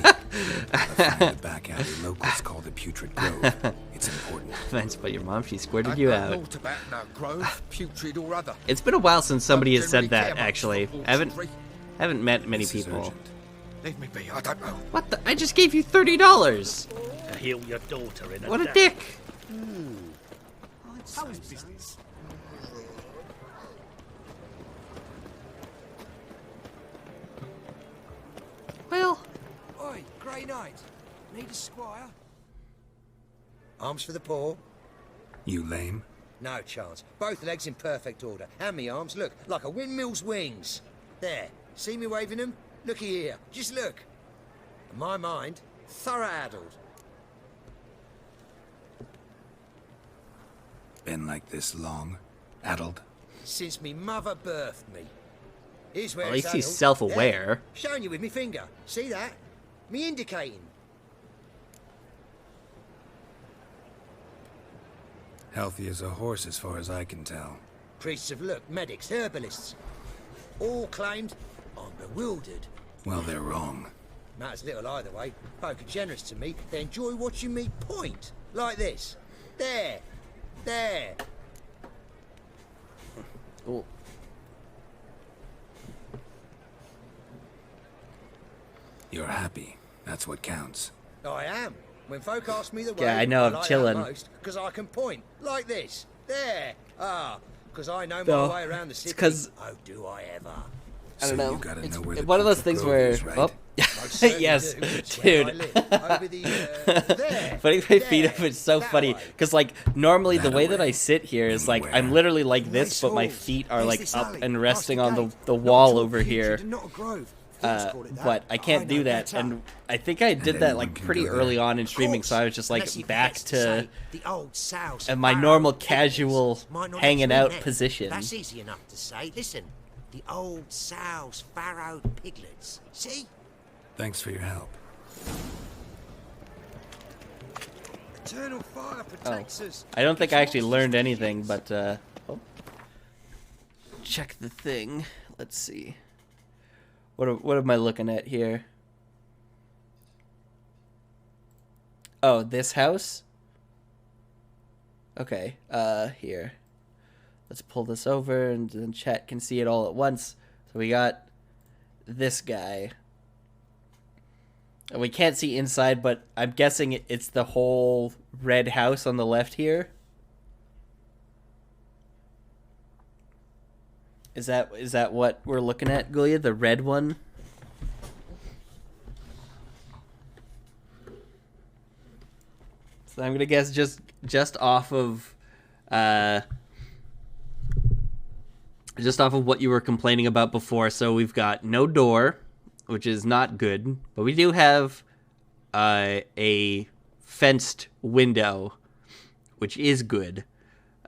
I'll find the back alley locals call the Putrid Grove. It's important. Thanks, but your mom, she squirted you out. Naught about no grove, putrid or other. It's been a while since somebody has said that, Don't generally actually. care much I for haven't met many people. Leave me be, I don't know. What the? I just gave you $30! To heal your daughter in a What a day. dick! How is business? Well... Oi, Grey Knight. Need a squire? Arms for the poor? You lame? No chance. Both legs in perfect order. And me arms, look, like a windmill's wings. There. See me waving them? Looky here. Just look. In my mind, thorough addled. Been like this long? Addled? Since me mother birthed me. Here's where At it's least he's addled. self-aware. There. Showing you with me finger. See that? Me indicating. Healthy as a horse as far as I can tell. Priests of look, medics, herbalists. All claimed I'm bewildered. Well, they're wrong. Matters little either way. Folk are generous to me. They enjoy watching me point. Like this. There. There. Ooh. You're happy. That's what counts. I am. When folk ask me the way, Yeah, I know, I'm like chilling. most because I can point. Like this. There. Ah. Because I know No, my way around the it's city. 'cause- Oh, do I ever. I don't So know. you gotta It's know where the one of those Putrid things Grove where... is, right? Oh. Most certainly Yes, do. It's where I dude. live. Over the, there. Putting my feet There. up is so That funny way. because, like, normally the That way that way. I sit here is like Where? I'm literally like this, Nice but my halls. feet are There's like this up alley, and past resting the on gate. the Not wall too over here. putrid, not a grove. Fools call it that. But I can't do know that, better. and I think I did that like pretty early on in streaming, so I was just like Unless you back forget to say, the old sows my farrow normal piglets casual might not hanging let you out in there. position. That's easy enough to say. Listen, the old sows farrowed piglets. See? Thanks for your help. Eternal fire protects us. I don't think I actually learned anything, but oh. check the thing. Let's see. What am I looking at here? Oh, this house? Okay, here. Let's pull this over and then chat can see it all at once. So we got this guy. And we can't see inside, but I'm guessing it's the whole red house on the left here. Is that what we're looking at, Gulia? The red one? So I'm gonna guess just off of what you were complaining about before. So we've got no door, which is not good, but we do have a fenced window, which is good.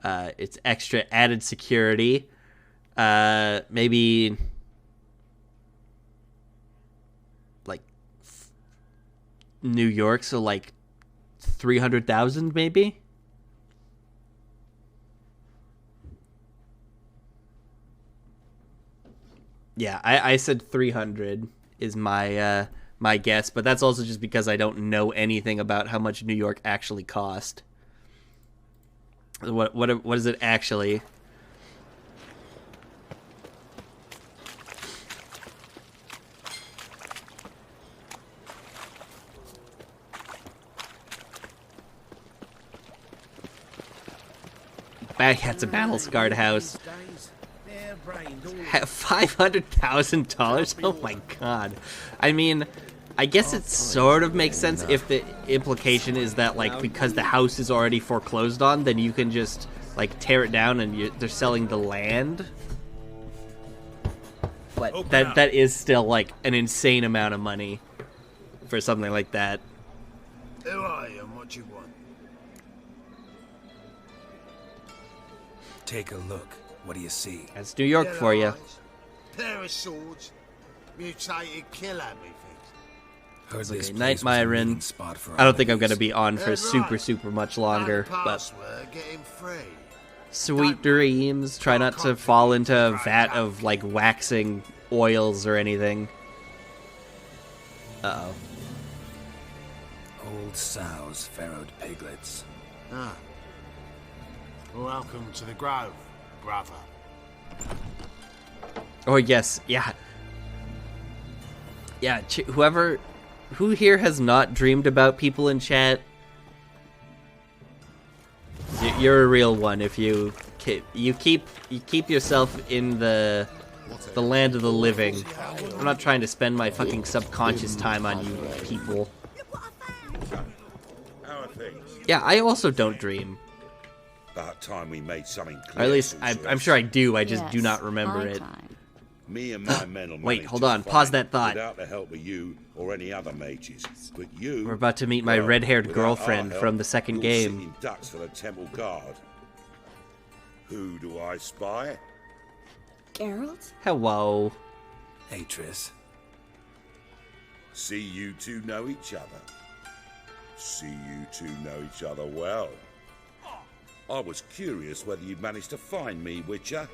It's extra added security. Maybe like New York, so like 300,000 maybe. Yeah, I said 300 is my my guess, but that's also just because I don't know anything about how much New York actually cost. What is it actually? That's a battle-scarred house. $500,000? Oh my god. I mean, I guess it sort of makes sense if the implication is that, like, because the house is already foreclosed on, then you can just, like, tear it down and they're selling the land. But that is still, like, an insane amount of money for something like that. Who are you and what you want? Take a look. What do you see? That's New York for you. Pair of swords, mutated killer, methinks. Okay, Night Myron. I don't think I'm going to be on for super much longer, but sweet dreams. Try not to fall into a vat of, like, waxing oils or anything. Uh-oh. Old sows, farrowed piglets. Ah. Welcome to the Grove, brother. Oh, yes. Yeah. Yeah, who here has not dreamed about people in chat? You're a real one if you keep yourself in the land of the living. I'm not trying to spend my fucking subconscious time on you people. Yeah, I also don't dream. About time we made something clear. Or at least I'm sure I do. I just do not remember it. Me and my men will Wait, hold on. Pause that thought. Without the help of you or any other mages, but you. We're about to meet my red-haired girlfriend from the second game. Sitting ducks for the temple guard. Who do I spy? Geralt? Hello. Atris. See you two know each other. See you two know each other well. I was curious whether you'd managed to find me, Witcher.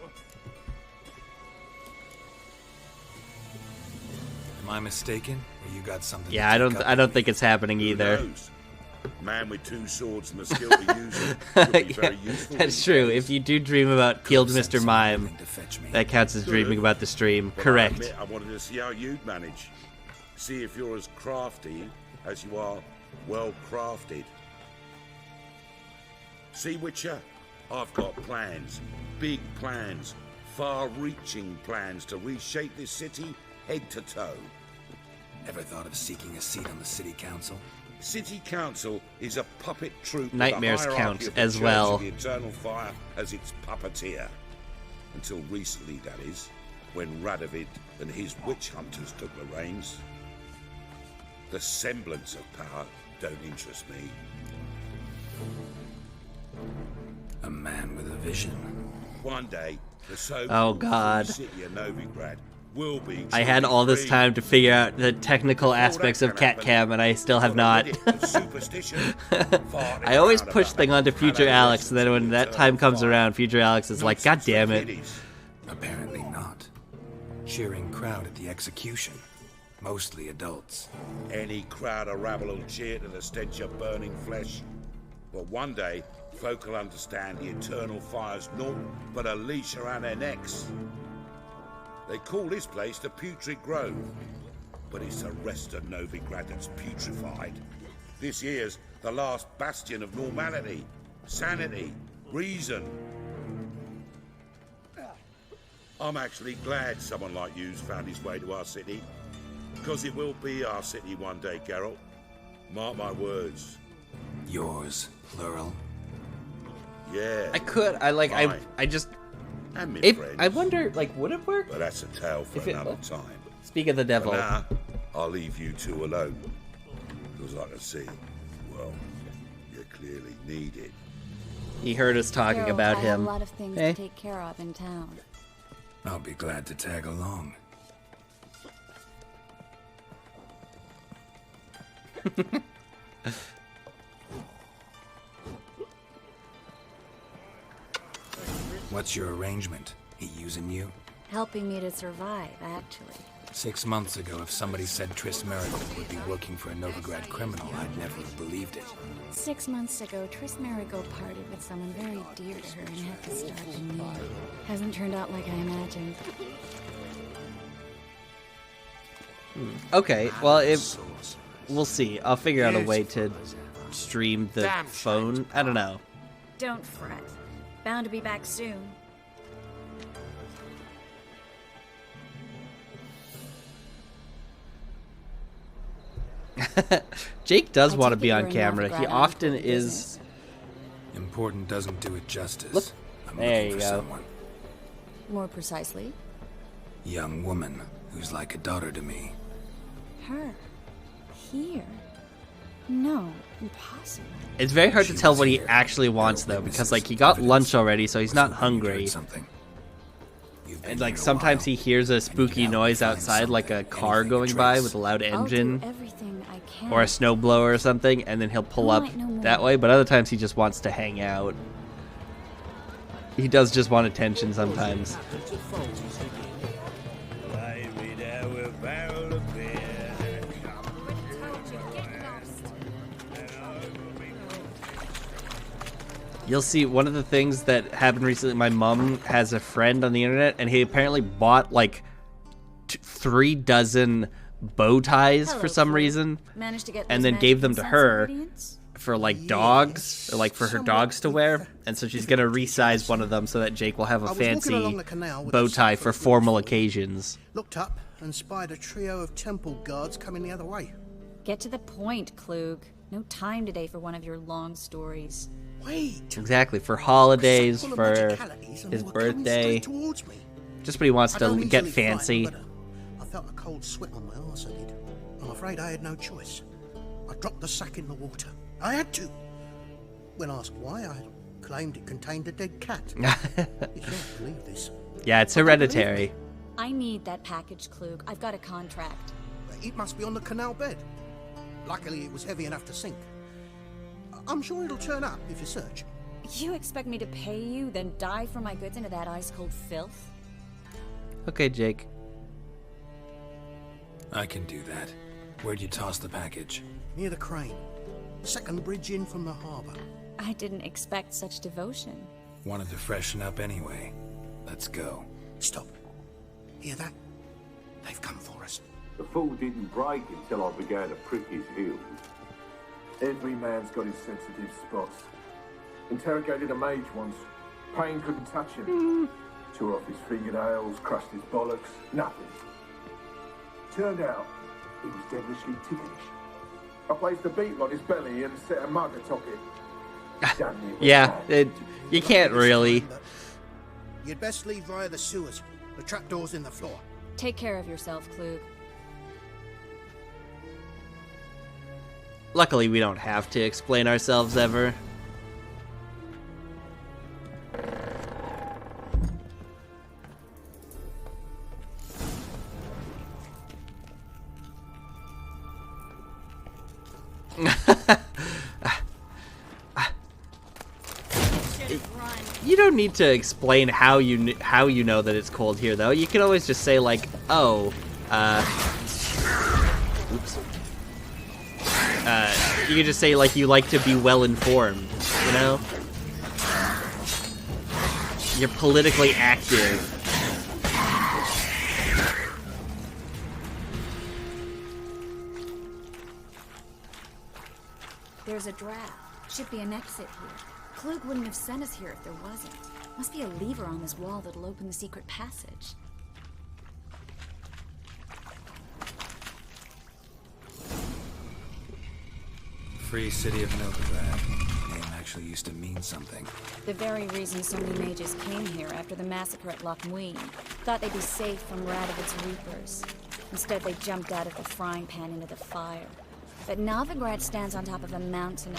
Am I mistaken? Or you got something? Yeah, I don't think it's happening either. Who knows? Man with two swords and the skill to use them could be very useful. That's true. If you do dream about Peeled Mr. Mime, that counts as dreaming about the stream. But correct. I admit I wanted to see how you'd manage. See if you're as crafty as you are well crafted. See, Witcher, I've got plans, big plans, far-reaching plans to reshape this city head to toe. Ever thought of seeking a seat on the city council? City council is a puppet troupe. Nightmares with a count hierarchy of the as Church well. of the Eternal Fire as its puppeteer. Until recently, that is, when Radovid and his witch hunters took the reins. The semblance of power don't interest me. A man with a vision. One day, the Oh God. city of Novigrad will be. I had all this time to figure out the technical aspects of cat cam, and I still have not. I always push things onto Future Alex, and then when that time comes around, Future Alex is like, God damn it. Apparently not. Cheering crowd at the execution. Mostly adults. Any crowd of rabble will cheer to the stench of burning flesh. But one day, folk will understand the eternal fire's naught but a leash around their necks. They call this place the Putrid Grove, but it's the rest of Novigrad that's putrefied. This here's the last bastion of normality, sanity, reason. I'm actually glad someone like you's found his way to our city, because it will be our city one day, Geralt. Mark my words. Yours, plural. Yeah. I just... And me If friends. I wonder, like, would it work? But that's a tale for another time. Speak of the devil. For now, I'll leave you two alone. Because I can see, well, you clearly need it. He heard us talking Geralt, about I have him. a lot of things Eh? to take care of in town. I'll be glad to tag along. What's your arrangement? He using you? Helping me to survive, actually. 6 months ago, if somebody said Triss Merigold would be working for a Novigrad criminal, I'd never have believed it. 6 months ago, Triss Merigold parted with someone very dear to her and had to start anew. Hasn't turned out like I imagined. Okay, well, if we'll see. I'll figure out a way to stream the phone. I don't know. Don't fret. Bound to be back soon. Jake does I want to take be it on you're in camera. He Novigrad on often important is. business. Important doesn't do it justice. Look. I'm There looking you for go. someone. More precisely, Young woman who's like a daughter to me. her. Here. No, impossible. It's very hard to tell what he actually wants though, because like he got lunch already, so he's not hungry. And like sometimes he hears a spooky noise outside, like a car going by with a loud engine, Everything I can. or a snowblower or something, and then he'll pull I up might know more. that way. But other times he just wants to hang out. He does just want attention sometimes. You'll see one of the things that happened recently. My mom has a friend on the internet, and he apparently bought like 3 dozen bow ties for some reason, Managed to get and those then magic gave them to incense her ingredients? for like dogs, or like for her dogs to wear. And so she's gonna resize one of them so that Jake will have a I was walking along fancy the canal with bow a tie sack for of fruit formal for me. occasions. Looked up and spied a trio of temple guards coming the other way. Get to the point, Klug. No time today for one of your long stories. Wait! Exactly, for holidays, Full of for magicalities, and his they were coming birthday. straight towards me. Just when he wants I to don't get easily fancy. frighten, but, I felt a cold sweat on my arse, I did. I'm afraid I had no choice. I dropped the sack in the water. I had to. When asked why, I claimed it contained a dead cat. You can't believe this. Yeah, it's hereditary. I need that package, Klug. I've got a contract. It must be on the canal bed. Luckily, it was heavy enough to sink. I'm sure it'll turn up if you search. You expect me to pay you, then dive for my goods into that ice-cold filth? Okay, Jake. I can do that. Where'd you toss the package? Near the crane. Second bridge in from the harbour. I didn't expect such devotion. Wanted to freshen up anyway. Let's go. Stop. Hear that? They've come for us. The fool didn't break until I began to prick his heels. Every man's got his sensitive spots. Interrogated a mage once. Pain couldn't touch him. Tore off his fingernails, crushed his bollocks, nothing. Turned out, he was devilishly ticklish. I placed a beetle on his belly and set a mug atop it. Damn it. Yeah, you can't really. You'd best leave via the sewers. The trapdoor's in the floor. Take care of yourself, Klug. Luckily, we don't have to explain ourselves ever. You don't need to explain how you know that it's cold here, though. You can always just say like, oh, oops. You can just say like you like to be well informed, you know? You're politically active. There's a draft. Should be an exit here. Klug wouldn't have sent us here if there wasn't. Must be a lever on this wall that'll open the secret passage. Free City of Novigrad. Name actually used to mean something. The very reason so many mages came here after the massacre at Loch Muin. Thought they'd be safe from Radovid's reapers. Instead, they jumped out of the frying pan into the fire. But Novigrad stands on top of a mountain.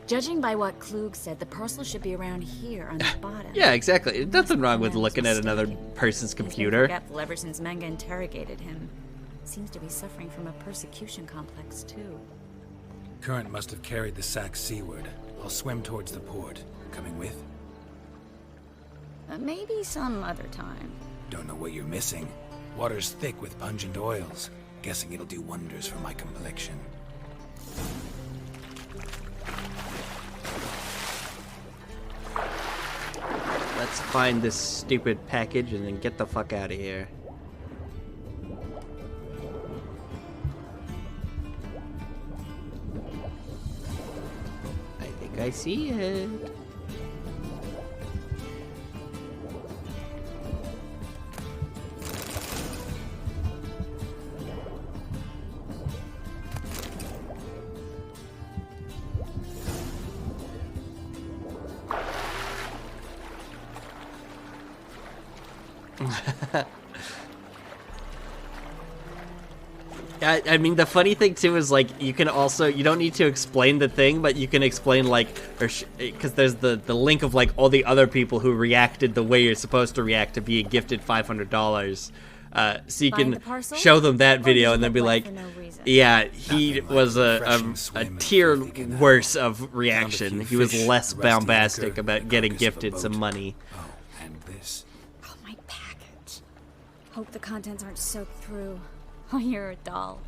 Judging by what Klug said, the parcel should be around here on the bottom. Yeah, exactly. Nothing wrong with looking at another person's computer. He's been forgetful ever since Manga interrogated him. Seems to be suffering from a persecution complex, too. Current must have carried the sack seaward. I'll swim towards the port. Coming with? Maybe some other time. Don't know what you're missing. Water's thick with pungent oils. Guessing it'll do wonders for my complexion. Let's find this stupid package and then get the fuck out of here. I think I see it. I mean, the funny thing too is like you can also, you don't need to explain the thing, but you can explain like, because there's the link of like all the other people who reacted the way you're supposed to react to being gifted $500. So you can show them that video and then be like, yeah, he was a tier worse of reaction. He was less bombastic about getting gifted some money. Oh, and this. Oh, my package. Hope the contents aren't soaked through. Oh, you're a doll.